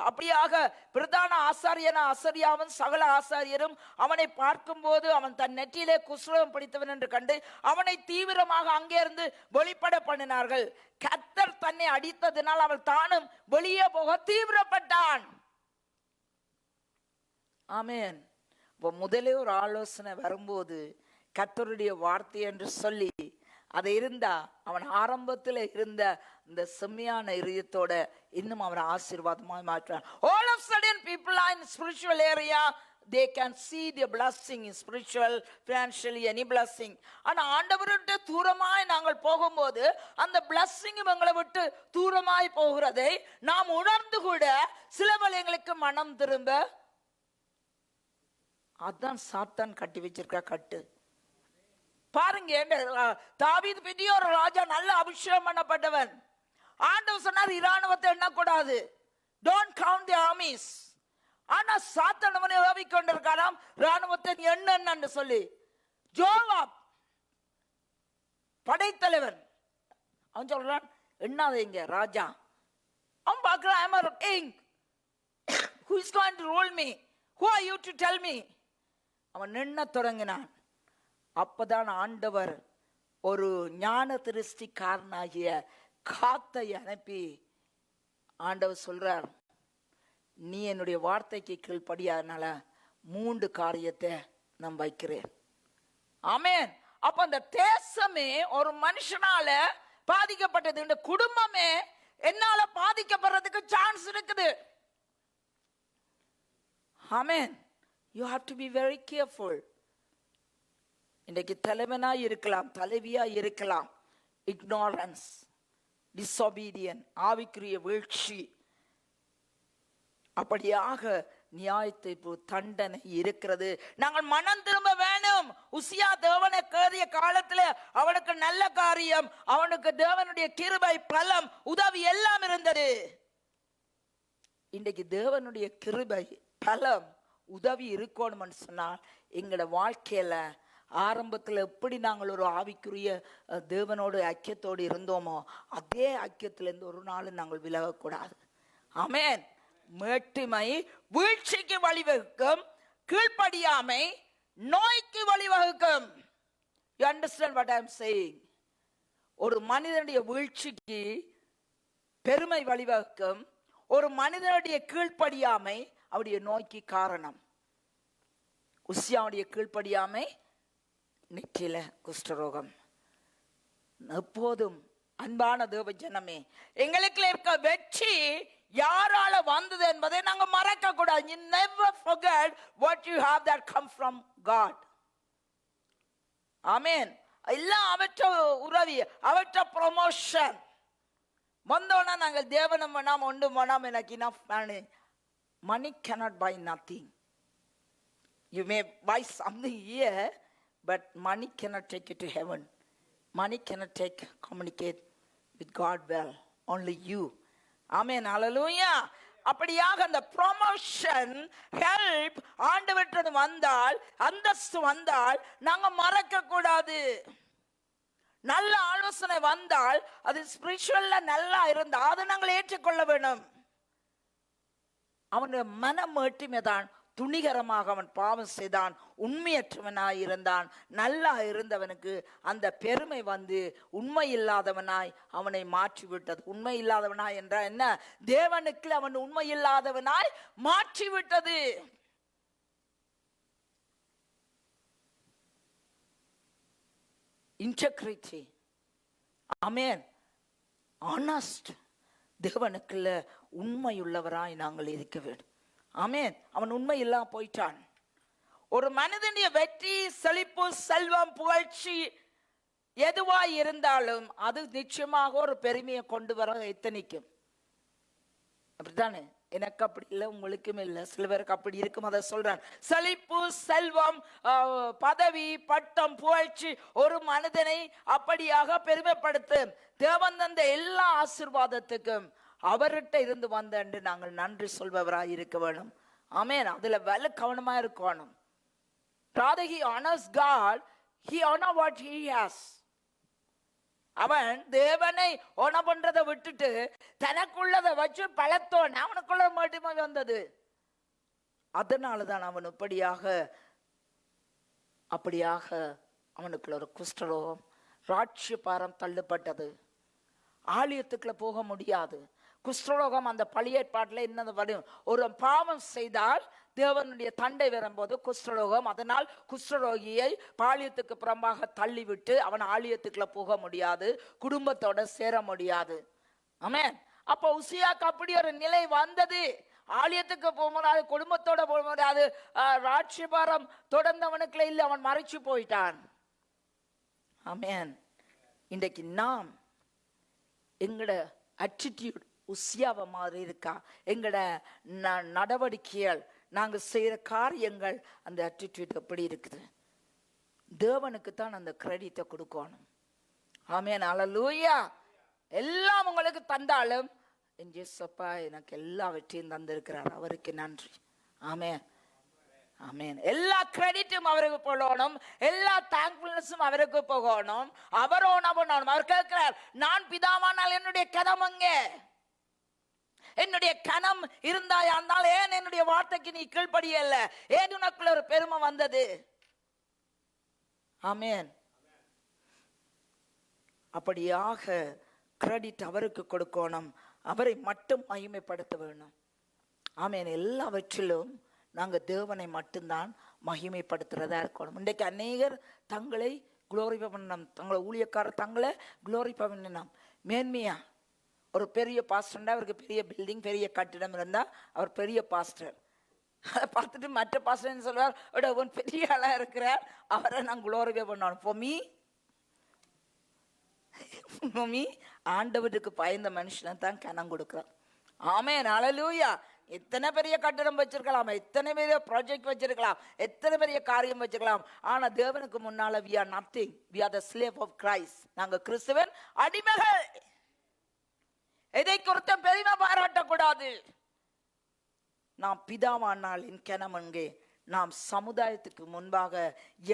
அப்படியாக பிரதான ஆசாரியன அசரியாவும் சகல ஆசாரியரும் அவனை பார்க்கும் போது அவன் தன் நெற்றியிலே குஷ்டம் பிடித்தவன் என்று கண்டு அவனை தீவிரமாக அங்கே இருந்து வெளிப்பட பண்ணினார்கள். கர்த்தர் தன்னை அடித்ததினால் அவள் தானும் வெளியே போக தீவிரப்பட்டான். ஆமென். முதலே ஒரு ஆலோசனை வரும்போது கர்த்தருடைய வார்த்தை என்று சொல்லி அது இருந்தா அவன் ஆரம்பத்தில் இருந்த இந்த செம்மையான இதயத்தோட இன்னும் அவன் ஆசீர்வாதமாய் மாற்றான். All of a sudden people are in spiritual area, they can see the blessing in spiritual, financially, any blessing. ஆனா ஆண்டவர்கிட்ட தூரமாய் நாங்கள் போகும்போது அந்த blessing எங்களை விட்டு தூரமாய் போகிறதை நாம் உணர்ந்து கூட சில வேளைகளுக்கு மனம் திரும்ப அதான் சாத்தான் கட்டி வச்சிருக்க கட்டு. பாருங்க, தாவீது பெரிய ஒரு ராஜா, நல்ல அபிஷேகம் பண்ணப்பட்டவன். ஆண்டவர் சொன்னார் இராணுவத்தை எண்ணக்கூடாது, டோன்ட் கவுண்ட் தி ஆர்மீஸ். ஆனா சாத்தான் அவனை ஏவி கொண்டிருக்காராம், இராணுவத்தை எண்ணு சொல்லி. ஜோவாப் படைத்தலைவன், அவன் சொல்றான் எண்ணாதீங்க ராஜா. அவன் பார்க்கிறான், I am a king. Who is going to rule me? Who are you to tell me? அவன் நின்ன தொடங்கினான். அப்பதான் ஆண்டவர் ஒரு ஞான திருஷ்டிக்காரனாகிய காத்தை அனுப்பி ஆண்டவர் சொல்றார், நீ என்னுடைய வார்த்தைக்கு கீழ்ப்படியாதனால 3 காரியத்தை நான் வைக்கிறேன். ஆமென். அப்ப அந்த தேசமே ஒரு மனுஷனால பாதிக்கப்பட்டது, இந்த குடும்பமே என்னால பாதிக்கப்படுறதுக்கு சான்ஸ் இருக்குது. ஆமென். You have to be very careful. இன்றைக்கு தலைவனா இருக்கலாம், தலைவியா இருக்கலாம், ignorance, disobedient, ஆவிக்குரிய வீழ்ச்சி, அப்படியாக நியாயத்தீர்ப்பு தண்டனை இருக்கிறது. நாங்கள் மனம் திரும்ப வேணும். உசியா தேவனை கேறிய காலத்தில் அவனுக்கு நல்ல காரியம், அவனுக்கு தேவனுடைய கிருபை, பலம், உதவி எல்லாம் இருந்தது. இன்றைக்கு தேவனுடைய கிருபை, பலம், உதவி இருக்கணும்னு சொன்னால் எங்களோட வாழ்க்கையில ஆரம்பத்தில் எப்படி நாங்கள் ஒரு ஆவிக்குரிய தேவனோடு ஐக்கியத்தோடு இருந்தோமோ அதே ஐக்கியத்திலிருந்து ஒரு நாள் நாங்கள் விலகக்கூடாது. ஆமென். மேட்டுமை வீழ்ச்சிக்கு வழிவகுக்கும், கீழ்ப்படியாமை நோய்க்கு வழிவகுக்கும். You understand what I am saying? ஒரு மனிதனுடைய வீழ்ச்சிக்கு பெருமை வழிவகுக்கும், ஒரு மனிதனுடைய கீழ்ப்படியாமை அவருடைய நோய்க்கு காரணம். உசியாவுடைய கீழ்ப்படியாமை நெற்றியில குஷ்டரோகம். எப்போதும் அன்பான தேவ ஜனமே, எங்களுக்கு இருக்க வெற்றி யாரால வந்தது என்பதை நாங்க மறக்க கூடாது. You never forget what you have that come from God. ஆமென். எல்லாம் அவற்ற உதவி, அவற்ற ப்ரொமோஷன் வந்தோன்னா நாங்கள் தேவனம் வேணாம், ஒன்று வேணாம், எனக்கு enough money. Money cannot buy nothing. You may buy something here, but money cannot take you to heaven. Money cannot communicate with God well. Only you. Amen. Hallelujah. அப்படியாக அந்த ப்ரொமோஷன், ஹெல்ப் ஆண்டவற்றது வந்தால், அந்தஸ்து வந்தால் நாங்க மறக்க கூடாது. நல்ல ஆலோசனை வந்தால், அது ஸ்பிரிச்சுவல்ல நல்லா இருந்தா அதை நாங்கள் ஏற்றுக்கொள்ள வேணும். அவனுடைய மனம் மட்டுமேதான் துணிகரமாக அவன் பாவம் செய்தான், உண்மையற்றவனாய் இருந்தான். நல்லா இருந்தவனுக்கு அந்த பெருமை வந்து உண்மை இல்லாதவனாய் அவனை மாற்றிவிட்டது. உண்மை இல்லாதவனாய் என்றால் என்ன? தேவனுக்கு அவன் உண்மை இல்லாதவனாய் மாற்றிவிட்டது. இன்டெகிரிட்டி, ஆமென், ஆனஸ்ட், தேவனுக்குள்ள உண்மையுள்ளவராய் நாங்கள் இருக்க வேண்டும். ஆமென். அவன் உண்மை இல்லாம போயிட்டான். ஒரு மனிதனுடைய வெற்றி, செழிப்பு, செல்வம், புகழ்ச்சி எதுவாய் இருந்தாலும் அது நிச்சயமாக ஒரு பெருமையை கொண்டு வர எத்தனைக்கும். அப்படித்தானே? எனக்கு அப்படி இல்லை, உங்களுக்கும் இல்லை, சில பேருக்கு அப்படி இருக்கும். அதை சொல்றேன். செழிப்பு, செல்வம், பதவி, பட்டம், புகழ்ச்சி ஒரு மனிதனை அப்படியாக பெருமைப்படுத்தும். தேவன் தந்த எல்லா ஆசீர்வாதத்துக்கும் அவர்கிட்ட இருந்து வந்த என்று நாங்கள் நன்றி சொல்பவராய் இருக்க வேணும். ஆமென். அதுல வெல கவனமா இருக்கணும். Rather he honors God, he honor what he has. அவன் தேவனை ஒன பண்றதை விட்டுட்டு தனக்குள்ளதை வச்சு பழத்தோன் அவனுக்குள்ள மட்டுமே வந்தது. அதனாலதான் அவன் அப்படியாக அவனுக்குள்ள ஒரு குஷ்டரோகம், ராட்சியபாரம் தள்ளப்பட்டது. ஆலயத்துக்குள்ள போக முடியாது. குஷ்டரோகம் அந்த பழைய ஏற்பாட்டில் என்ன வரும்? ஒரு பாவம் செய்தால் தேவனுடைய தண்டை வரும்போது குஷ்டரோகம், அதனால் குஷ்டரோகியை பாளையத்துக்கு புறம்பாக தள்ளிவிட்டு அவன் ஆலயத்துக்குள்ள போக முடியாது, குடும்பத்தோட சேர முடியாது. ஆமென். அப்போ உசியாக்கு அப்படி ஒரு நிலை வந்தது. ஆலயத்துக்கு போக முடியாது, குடும்பத்தோட போக முடியாது, ராட்சியபாரம் தொடர்ந்தவனுக்குள்ள இல்லை, அவன் மறைச்சு போயிட்டான். ஆமென். இன்றைக்கு நாம் எங்கட அட்டிடியூட் உசியாவை மாதிரி இருக்கா? எங்கட நடவடிக்கைகள், நாங்க செய்யற காரியங்கள், அந்த அட்டிடியூட் எப்படி இருக்குது? தேவனுக்கு தான் அந்த கிரெடிட்டை கொடுக்கணும். ஆமென், அல்லேலூயா. எல்லாம் உங்களுக்கு தந்தாலும் இயேசப்பா எனக்கு எல்லாவற்றையும் தந்திருக்கிறார், அவருக்கு நன்றி. ஆமென், ஆமென். எல்லா கிரெடிட்டும் அவருக்கு போகணும், எல்லா தேங்க்ஃபுல்னஸும் அவருக்கு போகணும். அவர் கேட்கிறார், நான் பிதாவானால் என்னுடைய கனம் அங்கே, என்னுடைய கனம் இருந்தால் ஏன் என்னுடைய வார்த்தைக்கு நீ கீழ்ப்படியல? ஏன் உனக்குள்ள ஒரு பெருமை வந்தது? ஆமென். அப்படியாக கிரெடிட் அவருக்கு கொடுக்கணும், அவரை மட்டும் மகிமைப்படுத்த வேணும். ஆமென். எல்லாவற்றிலும் நாங்க தேவனை மட்டும்தான் மகிமைப்படுத்துறதா இருக்கணும். இன்றைக்கு அநேகர் தங்களை குளோரிஃபை பண்ணணும், தங்களை ஊழியக்காரர் தங்களை குளோரிஃபை பண்ணணும். மேன்மையா ஒரு பெரிய பாஸ்டர்னா அவருக்கு பெரிய பில்டிங், பெரிய கட்டிடம் இருந்தா அவர் பெரிய பாஸ்டர். அதை பார்த்துட்டு மற்ற பாஸ்டர் சொல்வார், பெரிய ஆளா இருக்கிறார், அவரை நான் குளோரிஃபை பண்ணணும். பொம்மி ஆண்டவருக்கு பயந்த மனுஷனை தான் கனம் கொடுக்கிறார். ஆமென், அல்லேலூயா. எத்தனை பெரிய கட்டடம் வச்சிருக்கலாம், எத்தனை பெரிய ப்ராஜெக்ட் வச்சிருக்கலாம், எத்தனை பெரிய காரியம் வச்சிருக்கலாம், ஆனா தேவனுக்கு முன்னால we are nothing. We are the slave of Christ. நாங்க கிறிஸ்துவின் அடிமைகள். எதை குறித்த பெருமை பாராட்டக்கூடாது. நாம் பிதாவானால் என் கனம் அங்கே. நாம் சமுதாயத்துக்கு முன்பாக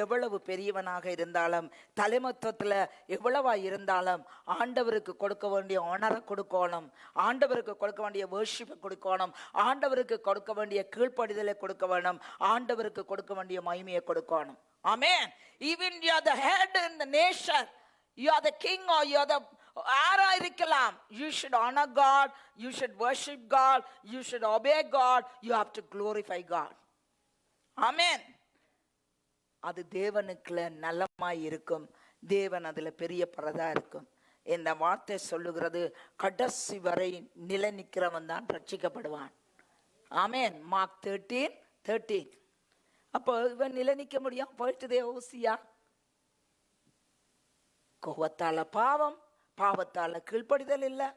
எவ்வளவு பெரியவனாக இருந்தாலும், தலைமத்துவத்தில் எவ்வளவா இருந்தாலும், ஆண்டவருக்கு கொடுக்க வேண்டிய ஆனரை கொடுக்கணும், ஆண்டவருக்கு கொடுக்க வேண்டிய வர்ஷிப்பை கொடுக்கணும், ஆண்டவருக்கு கொடுக்க வேண்டிய கீழ்ப்படிதலை கொடுக்க வேணும், ஆண்டவருக்கு கொடுக்க வேண்டிய மகிமையை கொடுக்கணும். ஆமென். Even you are the head in the nation, you are the king or you are the ஆரா இருக்கலாம், you should honor God, you should worship God, you should obey God, you have to glorify God. ஆமென். அது தேவனுக்குள்ள நலமாய் இருக்கும், தேவன் அதுல பெரிய பரதா இருக்கும். இந்த வார்த்தை சொல்லுகிறது, கடைசி வரை நிலை நிற்கிறவன் தான் ரட்சிக்கப்படுவான். ஆமென். மார்க் 13:13. அப்போ இவன் நிலை நிற்க முடியும் போயிட்டுதே ஓசியா. கோவத்தால பாவம், பாவத்தால கீழ்ப்படிதல் இல்லை,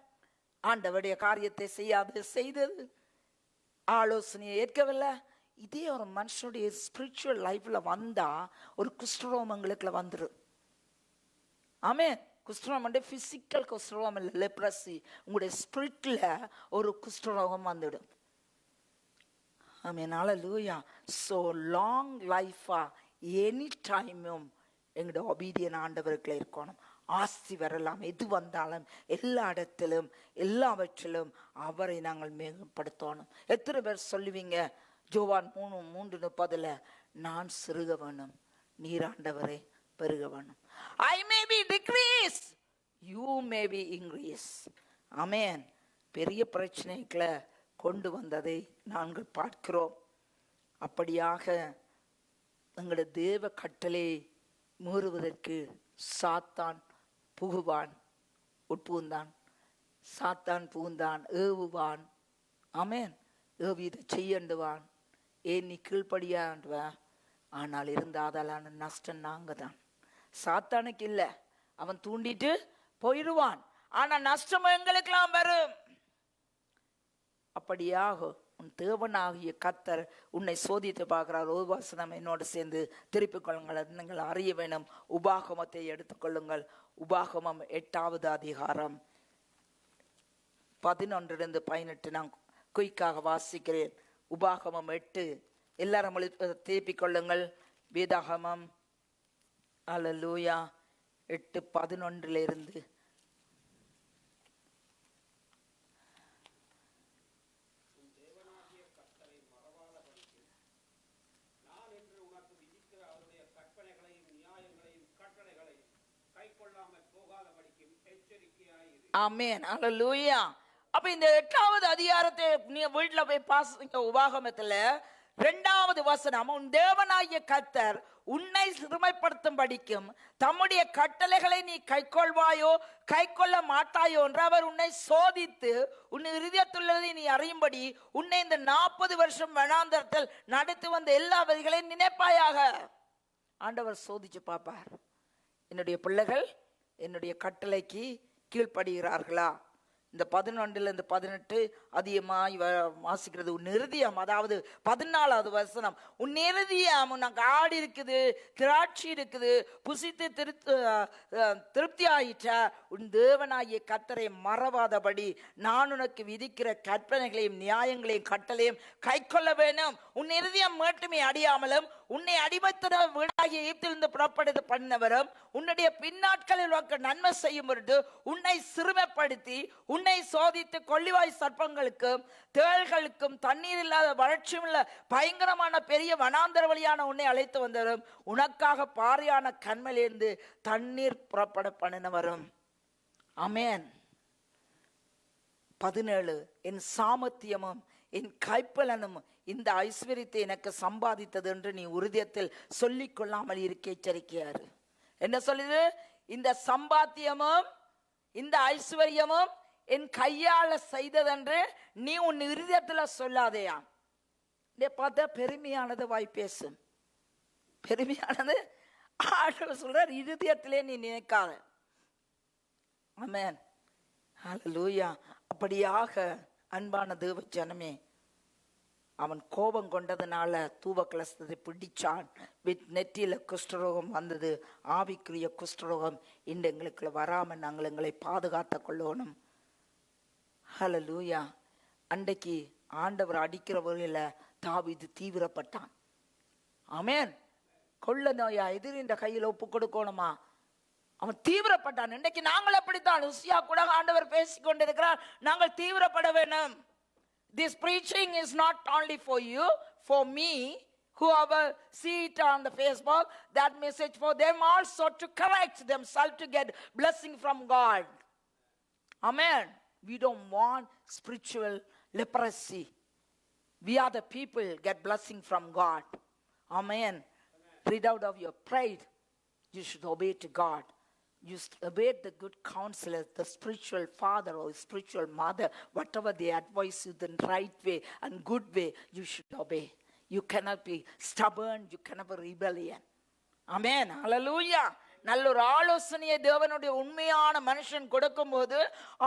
ஆண்டவருடைய காரியத்தை செய்தது, ஆலோசனையை ஏற்கவில்லை. இதே ஒரு மனுஷனுடைய ஸ்பிரிச்சுவல் லைஃப்ல வந்தா ஒரு குஷ்டரோமங்களுக்குள்ள வந்துடும். ஆமென். குஷ்டரோகம் வந்து பிசிக்கல் குஷ்டரோகம் இல்லை, லெப்ரசி. உங்களுடைய ஸ்பிரிட்ல ஒரு குஷ்டரோகம் வந்துடும். ஆமென், அல்லேலூயா. சோ லாங் லைஃபா எனி டைமும் எங்களுடைய ஒபீடியன் ஆண்டவருக்குள்ள இருக்கணும். ஆஸ்தி வரலாம், எது வந்தாலும் எல்லா இடத்திலும் எல்லாவற்றிலும் அவரை நாங்கள் மேம்படுத்தணும். எத்தனை பேர் சொல்லுவீங்க யோவான் 3:30 நான் சிறுக வேணும், நீர் ஆண்டவரை பெருக வேணும். I may be decrease, you may be increase. ஆமென். பெரிய பிரச்சனைகளை கொண்டு வந்ததை நாங்கள் பார்க்கிறோம். அப்படியாக எங்களுடைய தேவ கட்டளை மீறுவதற்கு சாத்தான் புகுவான், உட்புகுந்தான். சாத்தான் புகுந்தான், ஏவுவான். ஆமென். ஏவி இதை செய்யண்டுவான், ஏன் நீ கீழ்ப்படியாண்டுவான். ஆனால் இருந்தாதாலான நஷ்டம் நாங்க தான், சாத்தானுக்கு இல்லை. அவன் தூண்டிட்டு போயிடுவான், ஆனா நஷ்டம் எங்களுக்கெல்லாம் வரும். அப்படியாக உன் தேவனாகிய கர்த்தர் உன்னை சோதித்து பார்க்கிறார். ஒரு வசனம் என்னோடு சேர்ந்து திருப்பிக் கொள்ளுங்கள், நீங்கள் அறிய வேணும். உபாகமத்தை எடுத்துக்கொள்ளுங்கள். உபாகமம் 8வது அதிகாரம் 11-18 நான் குயிக்காக வாசிக்கிறேன். உபாகமம் 8, எல்லாரும் திருப்பிக் கொள்ளுங்கள். வேதாகமம் அல்லேலூயா 8:11 ஆமென், அல்லேலூயா. அப்ப இந்த 8வது அதிகாரத்தை நீ வீட்டுல போய் பாசுங்க. உபாகமத்துல 2வது வசனம், உன் தேவனாகிய கர்த்தர் உன்னை சிறுமைப்படுத்தும் படிக்கும் தம்முடைய கட்டளைகளை நீ கைக்கொள்வாயோ கைக்கொள்ள மாட்டாயோ என்று அவர் உன்னை சோதித்து உன் இருதயத்துள்ளதை நீ அறியும்படி உன்னை இந்த 40 வருஷம் வனாந்தரத்தில் நடத்தி வந்த எல்லா வழிகளையும் நினைப்பாயாக. ஆண்டவர் சோதிச்சு பார்ப்பார், என்னுடைய பிள்ளைகள் என்னுடைய கட்டளைக்கு கீழ்ப்படுகிறார்களா, இந்த 11-18 அதிகமாய் வாசிக்கிறது. உன் இருதயம், அதாவது 14வது வசனம், உன் இருதயம் உனக்கு ஆடு இருக்குது, திராட்சை இருக்குது, புசித்து திருப்தி ஆயிற்ற, உன் தேவனாகிய கர்த்தரை மறவாதபடி நான் உனக்கு விதிக்கிற கற்பனைகளையும் நியாயங்களையும் கட்டளையும் கை கொள்ள வேணும். உன் இருதயம் மட்டுமே அடியாமலும் உன்னை அடிமைத்தன வீடாகிய எகிப்திலிருந்து புறப்படுத்த பண்ணவரும் உன்னுடைய பின்னாட்களில் உனக்கு நன்மை செய்யும் பொருட்டு உன்னை சிறுமைப்படுத்தி உன்னை சோதித்து கொள்ளிவாய் சர்ப்பங்களுக்கும் தேள்களுக்கும் தண்ணீர் இல்லாத வறட்சியுள்ள பயங்கரமான பெரிய வனாந்தர வழியான உன்னை அழைத்து வந்தவரும் உனக்காக பாறையான கண்மையிலிருந்து தண்ணீர் புறப்பட பண்ணினவரும். ஆமென். 17 என் சாமர்த்தியமும் என் கைப்பலனும் இந்த ஐஸ்வர்யத்தை எனக்கு சம்பாதித்தது என்று நீ உறுதியத்தில் சொல்லிக் கொள்ளாமல் இருக்க எச்சரிக்கையாரு. என்ன சொல்லுது? இந்த சம்பாத்தியமும் இந்த ஐஸ்வர்யமும் என் கையால செய்ததென்று நீ உன் இருதயத்துல சொல்லாதேயா. பார்த்தா பெருமையானது வாய் பேசும், பெருமையானது ஆண்டவர் சொல்றார் இருதயத்திலே நீ நினைக்காத. ஆமென், ஹல்லேலூயா. அப்படியாக அன்பான தேவ ஜனமே, அவன் கோபம் கொண்டதுனால தூப கலசத்தை பிடிச்சான். நெற்றியில குஷ்டரோகம் வந்தது. ஆவிக்குரிய குஷ்டரோகம் இன்று எங்களுக்கு வராம நாங்கள் எங்களை பாதுகாத்து கொள்ளணும். ஹல்லேலூயா. அன்றைக்கு ஆண்டவர் அடிக்கிறவர்களில் தாவீது தீவிரப்பட்டான். ஆமென். கொள்ள நோயா எதிரின்ற கையில் ஒப்பு கொடுக்கணுமா? அவன் தீவிரப்பட்டான். இன்றைக்கு நாங்கள் அப்படித்தான். உசியா கூட ஆண்டவர் பேசிக் கொண்டிருக்கிறார், நாங்கள் தீவிரப்பட வேணும். This preaching is not only for you, for me, whoever see it on the Facebook, that message for them also to correct themselves to get blessing from God. Amen. We don't want spiritual leprosy. We are the people get blessing from God. Amen. Read out of your pride. You should obey to God. You obey the good counselor, the spiritual father or spiritual mother, whatever they advise you the right way and good way, you should obey. You cannot be stubborn, you cannot be rebellion. Amen. Hallelujah. நல்ல ஒரு ஆலோசனையை தேவனுடைய உண்மையான மனுஷன் கொடுக்கும் போது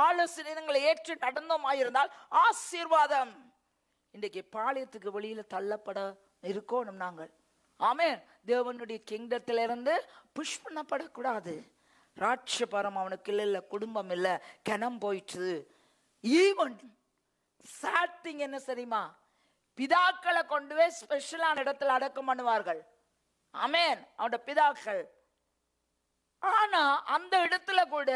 ஆலோசனை ஏற்று நடந்தோமாயிருந்தால் ஆசீர்வாதம். இன்றைக்கு பாளையத்துக்கு வெளியில தள்ளப்பட இருக்கணும் நாங்கள். ஆமென். தேவனுடைய கிங்டத்திலிருந்து புஷ் பண்ணப்படக்கூடாது. ராட்சபரம் அவனுக்கு இல்லை, குடும்பம் இல்லை, கனம் போயிட்டு. ஈவன் சேட் திங் என்ன தெரியுமா? பிதாக்களை கொண்டு போய் ஸ்பெஷலான இடத்துல அடக்கம் பண்ணுவார்கள். ஆமென். அவனோட பிதாக்கள். ஆனா அந்த இடத்துல கூட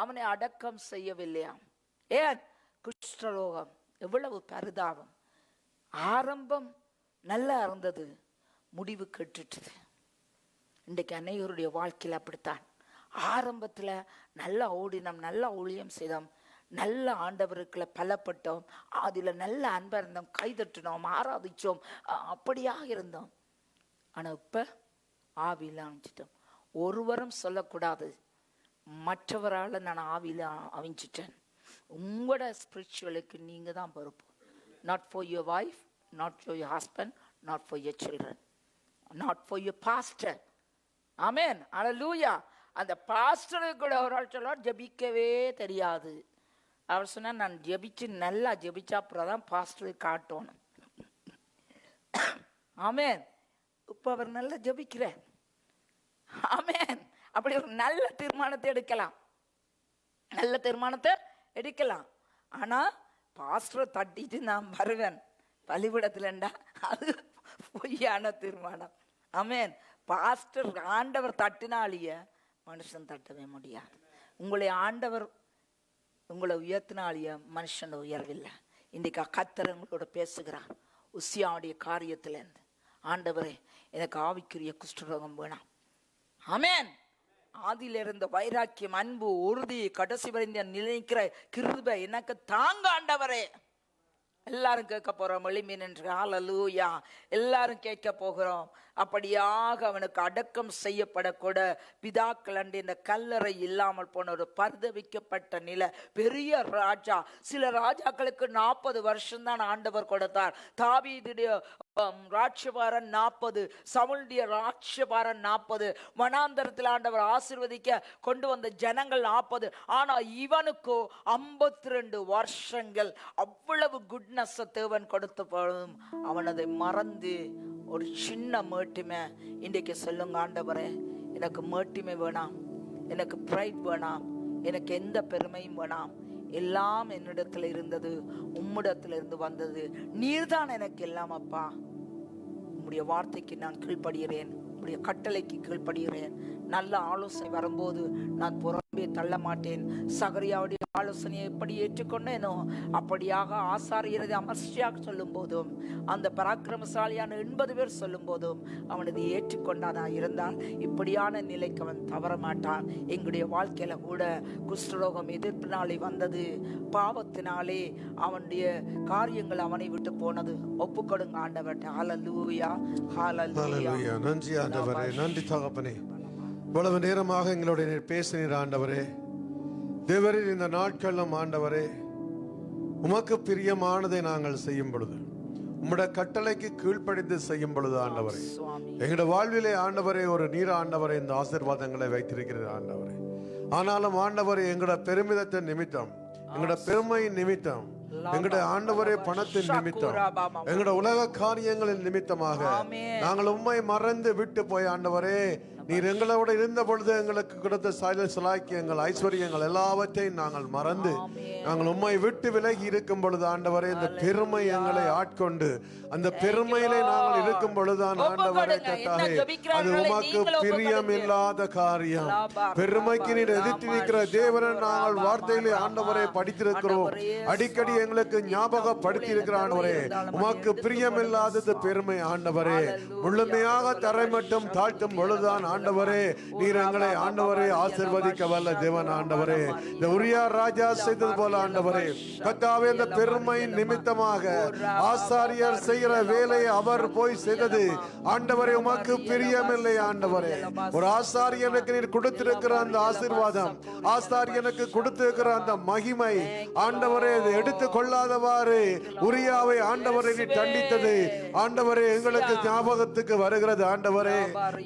அவனை அடக்கம் செய்யவில்லையாம். ஏன்? குஷ்டரோகம். எவ்வளவு பரிதாபம். ஆரம்பம் நல்லா இருந்தது, முடிவு கெட்டுட்டது. இன்றைக்கு அனைவருடைய வாழ்க்கையில் அப்படித்தான். ஆரம்பத்தில் நல்லா ஓடினோம், நல்லா ஊழியம் செய்தோம், நல்ல ஆண்டவருக்குள்ள பலப்பட்டோம், அதில் நல்ல அன்பா இருந்தோம், கைதட்டினோம், ஆராதிச்சோம், அப்படியாக இருந்தோம். ஆனால் இப்போ ஆவியில் அவிஞ்சிட்டோம். ஒருவரும் சொல்லக்கூடாது மற்றவரால் நான் ஆவியில் அவிஞ்சிட்டேன். உங்களோட ஸ்பிரிச்சுவலுக்கு நீங்கள் தான் பொறுப்பு. Not for your wife, not for your husband, not for your children, not for your pastor. Amen. Hallelujah. அந்த பாஸ்டருக்கு கூட ஒரு ஆள் சொல்ல ஜபிக்கவே தெரியாது. அவர் சொன்னால் நான் ஜபிச்சு நல்லா ஜபிச்சா அப்புறம் தான் பாஸ்டருக்கு காட்டணும். ஆமென். இப்போ அவர் நல்லா ஜபிக்கிறார். ஆமென். அப்படி ஒரு நல்ல தீர்மானத்தை எடுக்கலாம், நல்ல தீர்மானத்தை எடுக்கலாம். ஆனால் பாஸ்டரை தட்டிட்டு நான் வருவேன் பலிபீடத்தில்ண்டா, அது பொய்யான தீர்மானம். ஆமென். பாஸ்டர் ஆண்டவர் தட்டினாலேயே மனுஷன் தட்டவே முடியாது. உங்களை ஆண்டவர் உங்களை உயர்த்தினாலேயே மனுஷன் உயர்வில்லை. இன்றைக்கு கர்த்தர் உங்களோட பேசுகிறார். உசியாவுடைய காரியத்திலேருந்து, ஆண்டவரே எனக்கு ஆவிக்குரிய குஷ்டரோகம் வேணாம். ஆமென். ஆதியில இருந்த வைராக்கியம், அன்பு, உறுதி, கடைசி வரை நிலைக்கிற கிருபை எனக்கு தாங்க ஆண்டவரே. எல்லாரும் கேட்க போறோம். எளிமையின் என்று ஹல்லேலூயா. எல்லாரும் கேட்க போகிறோம். அப்படியாக அவனுக்கு அடக்கம் செய்யப்படக்கூட பிதாக்கள் அண்டு இந்த கல்லறை இல்லாமல் போன ஒரு பரிதவிக்கப்பட்ட நிலை. பெரிய ராஜா, சில ராஜாக்களுக்கு 40 வருஷம் தான் ஆண்டவர் கொடுத்தார். தாவீதுடைய ராட்சபாரன் 40, சவுலுடைய ராட்சபாரன் 40, வனாந்தரத்தில் ஆண்டவர் ஆசீர்வதிக்க கொண்டு வந்த ஜனங்கள் 40. ஆனா இவனுக்கோ 52 வருஷங்கள் அவ்வளவு குட்னஸ் தேவன் கொடுத்த போதும் அவன் அதை மறந்து ஒரு சின்ன மேட்டுமை. இன்றைக்கு சொல்லுங்க, ஆண்டவரே எனக்கு மேட்டுமை வேணாம், எனக்கு பிரைட் வேணாம், எனக்கு எந்த பெருமையும் வேணாம், எல்லாம் என்னிடத்தில் இருந்தது, உம்மிடத்திலிருந்து வந்தது, நீர்தான் எனக்கு எல்லாம் அப்பா. உம்முடைய வார்த்தைக்கு நான் கீழ்ப்படுகிறேன், உம்முடைய கட்டளைக்கு கீழ்ப்படுகிறேன். நல்ல ஆலோசனை வரும்போது நான் புறம்பே தள்ள மாட்டேன். சகரியாவுடைய ஆலோசனையை எப்படி ஏற்றுக்கொண்டேனோ அப்படியாக ஆசாரியரது அமர்ச்சியாக சொல்லும் போதும், அந்த பராக்கிரமசாலியான 80 பேர் சொல்லும் போதும் அவனது ஏற்றுக்கொண்டானா இருந்தால் இப்படியான நிலைக்கு அவன் தவற மாட்டான். எங்களுடைய வாழ்க்கையில கூட குஷ்டரோகம் எதிர்ப்பினாலே வந்தது, பாவத்தினாலே அவனுடைய காரியங்கள் அவனை விட்டு போனது. ஒப்புக்கொடுங்க ஆண்டவர்கிட்ட. ஹல்லேலூயா, ஹல்லேலூயா. நன்றி ஆண்டவரே, நன்றி தகப்பனே. இவ்வளவு நேரமாக எங்களுடைய நீர் பேசினீர் ஆண்டவரே. தேவரின் இந்த நாட்களும் ஆண்டவரே உமக்கு பிரியமானதை நாங்கள் செய்யும் பொழுது, உம்முடைய கட்டளைக்கு கீழ்ப்படிந்து செய்யும் பொழுது ஆண்டவரே, எங்களுடைய வாழ்விலே ஆண்டவரே ஒரு நீர் ஆண்டவரே இந்த ஆசீர்வாதங்களை வைத்திருக்கிறது ஆண்டவரே. ஆனாலும் ஆண்டவரே எங்களுடைய பெருமிதத்தின் நிமித்தம், எங்களுடைய பெருமை நிமித்தம், எங்களுடைய ஆண்டவரே பணத்தின் நிமித்தம், எங்களுடைய உலக காரியங்களின் நிமித்தமாக நாங்கள் உம்மை மறந்து விட்டு போய் ஆண்டவரே, நீர் எங்களோட இருந்த பொழுது எங்களுக்கு கொடுத்த சலாக்கியங்கள், ஐஸ்வர்யங்கள் எல்லாவற்றையும் நாங்கள் மறந்து நாங்கள் உம்மை விட்டு விலகி இருக்கும் பொழுது ஆண்டவரே, இந்த பெருமை எங்களை ஆட்கொண்டு அந்த பெருமையிலே நாங்கள் இருக்கும் பொழுதுதான் ஆண்டவரே கர்த்தாவே அது உமக்கு பிரியம் இல்லாத காரியம். பெருமைக்கு நீர் எதிர்த்து நிற்கிற தேவனை நாங்கள் வார்த்தையிலே ஆண்டவரை படித்திருக்கிறோம், அடிக்கடி எங்களுக்கு ஞாபகப்படுத்தி இருக்கிற ஆண்டவரே. உமக்கு பிரியம் இல்லாதது பெருமை ஆண்டவரே. முழுமையாக தரை மட்டும் தாழ்த்தும் பொழுதுதான் ஆண்டவரே நீர் எங்களை ஆண்டவரே ஆசீர்வதிக்க வல்ல தேவன் ஆண்டவரே. இந்த உரியா ராஜா செய்தது போல ஆண்டவரே கர்த்தாவே, இந்த பெருமை நிமித்தமாக ஆசாரியர் செய்கிற வேலையை அவர் போய் செய்தது ஆண்டவரே உமக்கு பிரியமில்லை ஆண்டவரே. ஒரு ஆசாரியனுக்கு நீர் கொடுத்திருக்கிற அந்த ஆசீர்வாதம், ஆசாரியனுக்கு கொடுத்திருக்கிற அந்த மகிமை ஆண்டவரே எடுத்துக் கொள்ளாதவாறு உரியாவை ஆண்டவரை நீர் தண்டித்தது ஆண்டவரே எங்களுக்கு ஞாபகத்துக்கு வருகிறது ஆண்டவரே.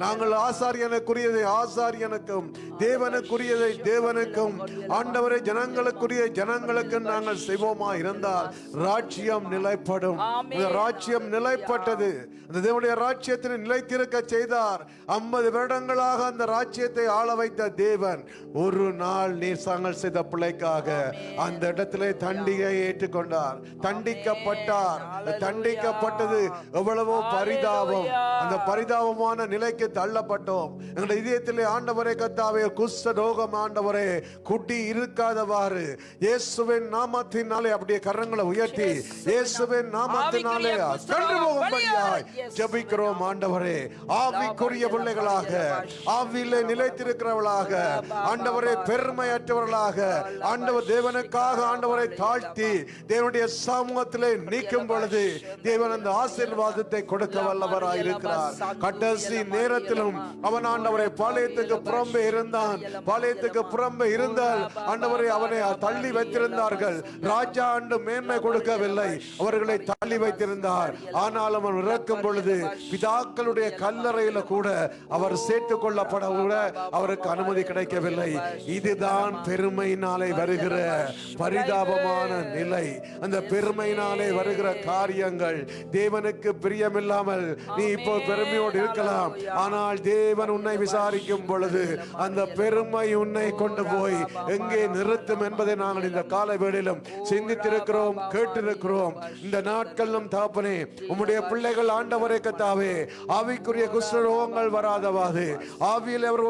நாங்கள் ஆசாரியனுக்குரியதை ஆசாரியனுக்கும், தேவனுக்குரியதை தேவனுக்கும், ஆண்டவரே ஜனங்களுக்குரிய ஜனங்களுக்கு நாங்கள் செய்வோமா இருந்தால் ராஜ்யம் நிலைப்படும். ராஜ்யம் நிலைப்பட்டது. அந்த தேவனுடைய ராஜ்யத்தை நிலைத்திருக்க செய்தார். 50 வருடங்களாக அந்த ராஜ்யத்தை ஆள வைத்த தேவன் ஒரு நாள் நீர் சாங்கல் செய்த பிள்ளைக்காக அந்த இடத்திலே தண்டியை ஏற்றுக்கொண்டார், தண்டிக்கப்பட்டார். தண்டிக்கப்பட்டது எவ்வளவோ பரிதாபம். அந்த பரிதாபமான நிலைக்கு தள்ளப்பட்டோம். எங்களுடைய இதயத்திலே ஆண்டவரே கர்த்தாவே குஷ்ட ரோகம் ஆண்டவரே குட்டி இருக்காதவாறு இயேசுவின் நாமத்தினாலே அப்படியே கரங்களை உயர்த்தி இயேசுவின் நாமத்தினாலே கண்டு போகும்படியாய் ஜெபிக்கிறோம் ஆண்டவரே. ஆவிக்குரிய பிள்ளைகளாக, ஆவியிலே நிலைத்திருக்கிறவர்களாக ஆண்டவரே, பெருமையற்றவர்களாக ஆண்டவர் தேவனுக்காக ஆண்டவரை தாழ்த்தி தேவனுடைய சமூகத்திலே நீக்கும் பொழுது தேவன் அந்த ஆசீர்வாதத்தை கொடுக்க வல்லவராய் இருக்கிறார். கடைசி நேரத்திலும் அவன் ஆண்டவரை பாளையத்துக்கு புறம்பே இருந்தான். பாளையத்துக்கு புறம்பே இருந்தால் ஆண்டவரை அவனை தள்ளி வைத்திருந்தார்கள். ராஜா ஆண்டு மேன்மை கொடுக்கவில்லை, அவர்களை தள்ளி வைத்திருந்தார். ஆனாலும் அவன் இறக்கும் பொழுது பிதாக்களுடைய கல்லறையில கூட அவர் சேர்த்துக் கொள்ளப்பட கூட அவருக்கு அனுமதி கிடைக்கவில்லை. இதுதான் பெருமையினாலே வருகிற பரிதாபமான நிலை. அந்த பெருமையினாலே வருகிற காரியங்கள் தேவனுக்கு பிரியமில்லாமல் நீ இப்போ பெருமையோடு இருக்கலாம், ஆனால் தேவன் உன்னை விசாரிக்கும் பொழுது அந்த பெருமை உன்னை கொண்டு போய் எங்கே நிறுத்தும் என்பதை நாங்கள் இந்த கால வேளையிலும் சிந்தித்திருக்கிறோம், கேட்டிருக்கிறோம். இந்த நாட்களும் தகப்பனே உம்முடைய பிள்ளைகள் ஆண்டவரே கர்த்தாவே ஆவிக்குரிய குஷ்டரோகங்கள் வராதவாறு ஆவியில் அவர்கள்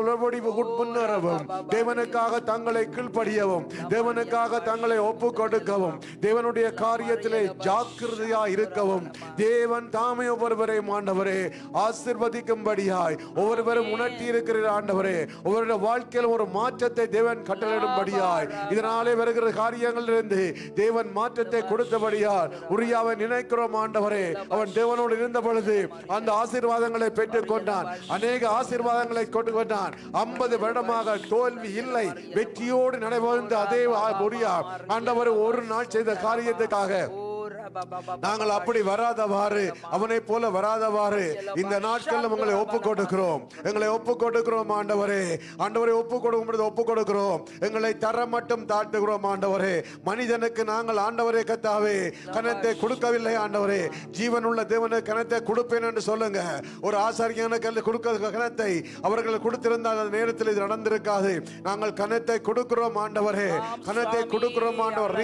முன்னேறவும், தேவனுக்காக தங்களை கீழ்ப்படியவும், தேவனுக்காக தங்களை ஒப்பு கொடுக்கவும், தேவனுடைய காரியத்திலே ஜாக்கிரதையா இருக்கவும் தேவன் தாமே ஒவ்வொருவரை ஆண்டவரே ஆசீர்வதிக்கும்படியாய் ஒவ்வொருவரும் ஒவ்வொருவரும் உணர்த்தி இருக்கிற ஆண்டவரே, ஒவ்வொருடைய வாழ்க்கையில் ஒரு மாற்றத்தை தேவன் கட்டளையிடும்படியாய், இதனாலே வருகிற காரியங்களிலிருந்து தேவன் மாற்றத்தை கொடுத்தபடியால் உரியாவை நினைக்கிறோம் ஆண்டவரே. அவன் தேவனோடு இருந்த பொழுது அந்த ஆசீர்வாதங்களை பெற்றுக் கொண்டான், அநேக ஆசீர்வாதங்களை கொண்டு கொண்டான். 50 வருடமாக தோல்வி இல்லை, வெற்றியோடு நடைபெறுந்த அதே உரியா ஆண்டவர் ஒரு நாள் செய்த காரியத்துக்காக நாங்கள் அப்படி வராதவாறு, அவனை போல வராதவாறு இந்த நாட்கள் உங்களை ஒப்புக் கொடுக்கிறோம். எங்களை ஒப்புக் கொடுக்கிறோம் ஆண்டவரே. ஆண்டவரை ஒப்புக் கொடுக்கும் ஒப்புக் கொடுக்கிறோம். எங்களை தர மட்டும் தாழ்த்துகிறோம் ஆண்டவரே. மனிதனுக்கு நாங்கள் ஆண்டவரே கத்தாவே கனத்தை கொடுக்கவில்லை ஆண்டவரே. ஜீவனுள்ள தேவனுக்கு கனத்தை கொடுப்பேன் என்று சொல்லுங்க. ஒரு ஆசாரியனுக்கு கொடுக்க கனத்தை அவர்கள் கொடுத்திருந்தால் அந்த நேரத்தில் இது நடந்திருக்காது. நாங்கள் கனத்தை கொடுக்கிறோம் ஆண்டவரே, கனத்தை கொடுக்கிறோம் ஆண்டவர்.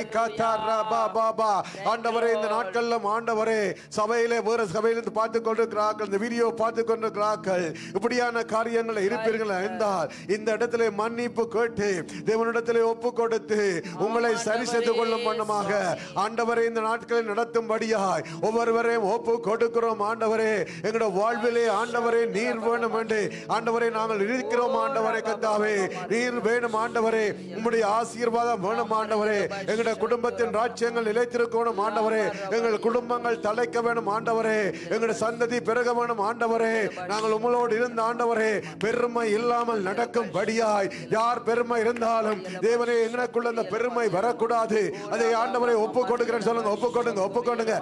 ஆண்டவரே, இந்த நாட்கள்ல ஆண்டவரே சபையிலே வேற சபையிலிருந்து பார்த்துக் கொண்டிருக்கிறார்கள், இந்த வீடியோ பார்த்துக் கொண்டிருக்கிறார்கள். இப்படியான காரியங்கள் இருப்பீர்கள் என்றால் இந்த இடத்திலே மன்னிப்பு கேட்டு தேவனிடத்திலே ஒப்பு கொடுத்து உங்களை சரி செய்து கொள்ளும் வண்ணமாக ஆண்டவரே இந்த நாட்களில் நடத்தும்படியாய் ஒவ்வொருவரையும் ஒப்பு கொடுக்கிறோம் ஆண்டவரே. எங்களுடைய வாழ்விலே ஆண்டவரே நீர் வேணும் என்று ஆண்டவரே நாங்கள் இருக்கிறோம் ஆண்டவரே. கத்தாவே நீர் வேணும் ஆண்டவரே, உம்முடைய ஆசீர்வாதம் வேணும் ஆண்டவரே. எங்களுடைய குடும்பத்தின் ராஜ்யங்கள் நிலைத்திருக்கணும் ஆண்டவரே. எங்கள் குடும்பங்கள் தலைக்க வேணும் ஆண்டவரே. எங்களுடைய சந்ததி பெருக வேணும் ஆண்டவரே. நாங்கள் உங்களோடு இருந்த ஆண்டவரே பெருமை இல்லாமல் நடக்கும்படியாய், யார் பெருமை இருந்தாலும் தேவனே எங்களுக்குள்ள அந்த பெருமை வரக்கூடாது. அதை ஆண்டவரை ஒப்பு கொடுக்கிறேன்னு சொல்லுங்க. ஒப்பு கொடுங்க, ஒப்பு கொடுங்க.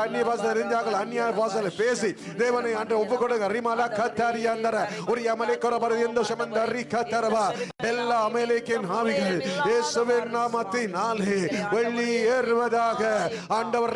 அந்நிய பாசை அறிஞ்சார்கள், அந்நிய பாசையில பேசி தேவனை ஆண்டு ஒப்பு கொடுங்க. ரிமாலா கத்தாரி அந்தர ஒரு அமலேக்கர பரதியந்த சமந்தரி கத்தரவா எல்லா அமலேக்கின் ஆவிகள் இயேசுவின் நாமத்தினாலே வெள்ளி ஏறுவதாக. ஆண்டவர்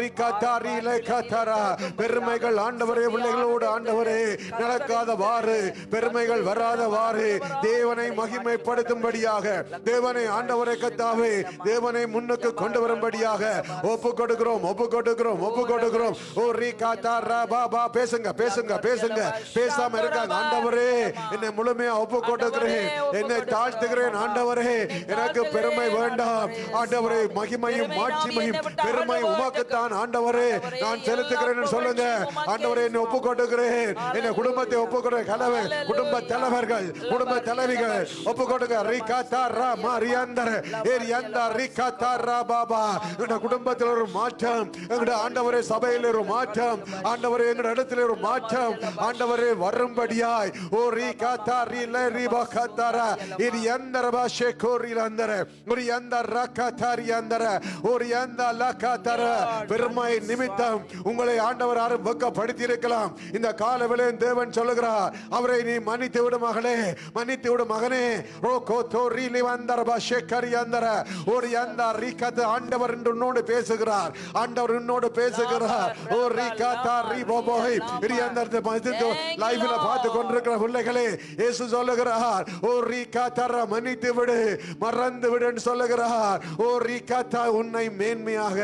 பெருமைகள் ஆண்டவரே பிள்ளைகளோடு ஆண்டவரே நடக்காதவாறு, பெருமைகள் வராதவாறு தேவனை மகிமைப்படுத்தும்படியாக, தேவனை ஆண்டவரை கத்தாவே தேவனை முன்னுக்கு கொண்டு வரும்படியாக ஒப்பு கொடுக்கிறோம், ஒப்பு கொடுக்கிறோம், ஒப்பு கொடுக்கிறோம். ஓ ரீகாத்தாரா பாபா பேசுங்க, பேசுங்க, பேசுங்க. பேசாம இருக்காங்க. ஆண்டவரே என்னை முழுமையா ஒப்பு கொடுக்கிறேன், என்னை தாழ்த்துகிறேன் ஆண்டவரே. எனக்கு பெருமை வேண்டாம் ஆண்டவரே, மகிமையும் மாட்சிமையும் பெருமை உமக்குத்தான் ஆண்டவரே நான் செலுத்துகிறேன் சொல்லுங்க. ஆண்டவரே என்னை ஒப்பு கொடுக்கிறேன், என்னை குடும்பத்தை ஒப்பு கொடுக்கிறேன். கலவை குடும்ப தலைவர்கள், குடும்ப தலைவிகள் ஒப்பு கொடுங்க. ரிகாத்தாரா மாரியாந்தர ஏரியாந்தா ரிகாத்தாரா பாபா. எங்க குடும்பத்தில் ஒரு மாற்றம், எங்க ஆண்டவரே சபையில் ஒரு மாற்றம், ஆண்டவரே எங்க இடத்துல ஒரு மாற்றம் ஆண்டவரே வரும்படியாய். ஓ ரிகாத்தாரி லரிபா கத்தாரா ஏரியாந்தர பாஷே கோரிலாந்தர ஒரு யாந்தர ரகாத்தாரி யாந்தர ஒரு யாந்தா லகாத்தார. பெருமை நிமித்தம் உங்களை ஆண்டவர் யாரும் வெட்கப்படுத்தி இருக்கலாம். இந்த காலவேளை தேவன் சொல்லுகிறார், அவரை நீ மன்னித்து விடு மகளே, மன்னித்து விடு மகனே. ரோகோ தோரி லிவந்தர பாஷேக்கரி அந்தர ஒரு யந்தா ரிகத். ஆண்டவர் உன்னோடு பேசுகிறார், ஆண்டவர் உன்னோடு பேசுகிறார். ஓ ரிகதா ரிபோபோய் ரியந்தர் மஸ்ஜித் லைவ்ல பார்த்து கொண்டிருக்கிற பிள்ளைகளே, இயேசு சொல்லுகிறார், ஓ ரிகதர மன்னித்து விடு, மறந்து விடுன்னு சொல்லுகிறார். ஓ ரிகதா உன்னை மேன்மையாக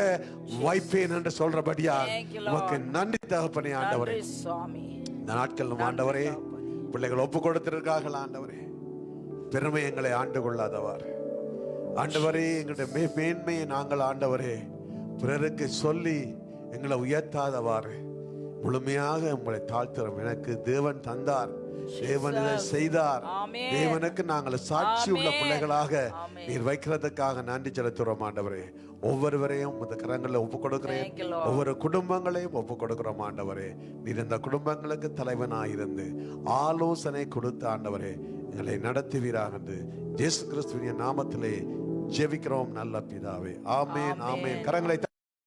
வைப்பேன் என்று சொல்றபடியா உமக்கு நன்றி தகப்பனே. ஆண்டவரே இந்த நாட்கள் ஆண்டவரே பிள்ளைகள் ஒப்பு கொடுத்திருக்கார்கள் ஆண்டவரே. பெருமை எங்களை ஆண்டு கொள்ளாதவர் ஆண்டவரே, எங்களுடைய மேன்மையை நாங்கள் ஆண்டவரே பிறருக்கு சொல்லி எங்களை உயர்த்தாதவாறு முழுமையாக உங்களை தாழ்த்துறோம். எனக்கு தேவன் தந்தார், தேவன் இதை செய்தார், தேவனுக்கு நாங்கள் சாட்சி உள்ள பிள்ளைகளாக நீர் வைக்கிறதுக்காக நன்றி செலுத்துறோம் ஆண்டவரே. ஒவ்வொருவரையும் இந்த கரங்களில் ஒப்பு கொடுக்கிறேன், ஒவ்வொரு குடும்பங்களையும் ஒப்பு கொடுக்கிறோம் ஆண்டவரே. நீர் இந்த குடும்பங்களுக்கு தலைவனாயிருந்து ஆலோசனை கொடுத்த ஆண்டவரே எங்களை நடத்துவீராக என்று இயேசு கிறிஸ்துவின் நாமத்திலே ஜெபிக்கிறோம் நல்ல பிதாவே. ஆமென், ஆமென். கரங்களை